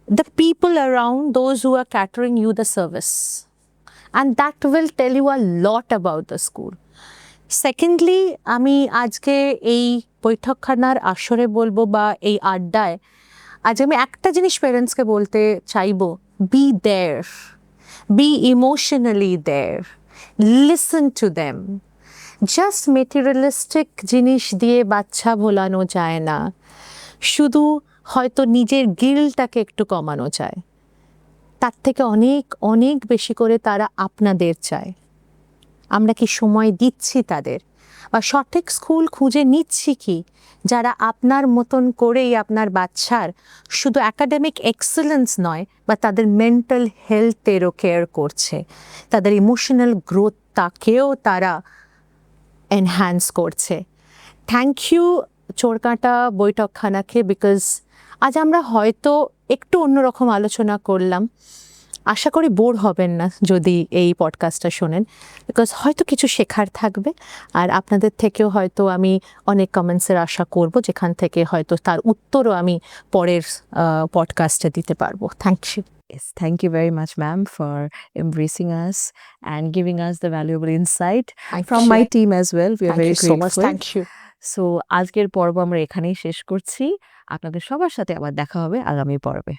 the people around, those who are catering you the service, and that will tell you a lot about the school. Secondly, আমি আজকে এই বৈঠকখানার আসরে বলবো বা এই আড্ডায় আজ আমি একটা জিনিস প্যারেন্টসকে বলতে চাইবো, be there, be emotionally there, listen to them. Just materialistic জিনিস দিয়ে বাচ্চা ভোলানো যায় না, শুধু হয়তো নিজের গিলটাকে একটু কমানো যায়, তার থেকে অনেক অনেক বেশি করে তারা আপনাদের চায়। আমরা কি সময় দিচ্ছি তাদের, বা সঠিক স্কুল খুঁজে নিচ্ছি কি যারা আপনার মতন করেই আপনার বাচ্চার শুধু অ্যাকাডেমিক এক্সেলেন্স নয়, বা তাদের মেন্টাল হেলথেরও কেয়ার করছে, তাদের ইমোশনাল গ্রোথটাকেও তারা এনহ্যান্স করছে। থ্যাংক ইউ চোরকাঁটা বৈঠকখানাকে, বিকজ আজ আমরা হয়তো একটু অন্যরকম আলোচনা করলাম। আশা করি বোর হবেন না যদি এই পডকাস্টটা শোনেন, বিকজ হয়তো কিছু শেখার থাকবে, আর আপনাদের থেকেও হয়তো আমি অনেক কমেন্টসের আশা করব, যেখান থেকে হয়তো তার উত্তরও আমি পরের পডকাস্টে দিতে পারবো। Thank you. Yes, thank you very much, ma'am, for embracing us and giving us the valuable insight from my team as well. We are very grateful. Thank you. So, আজকের পর্ব আমরা এখানেই শেষ করছি। আপনাদের সবার সাথে আবার দেখা হবে আগামী পর্বে।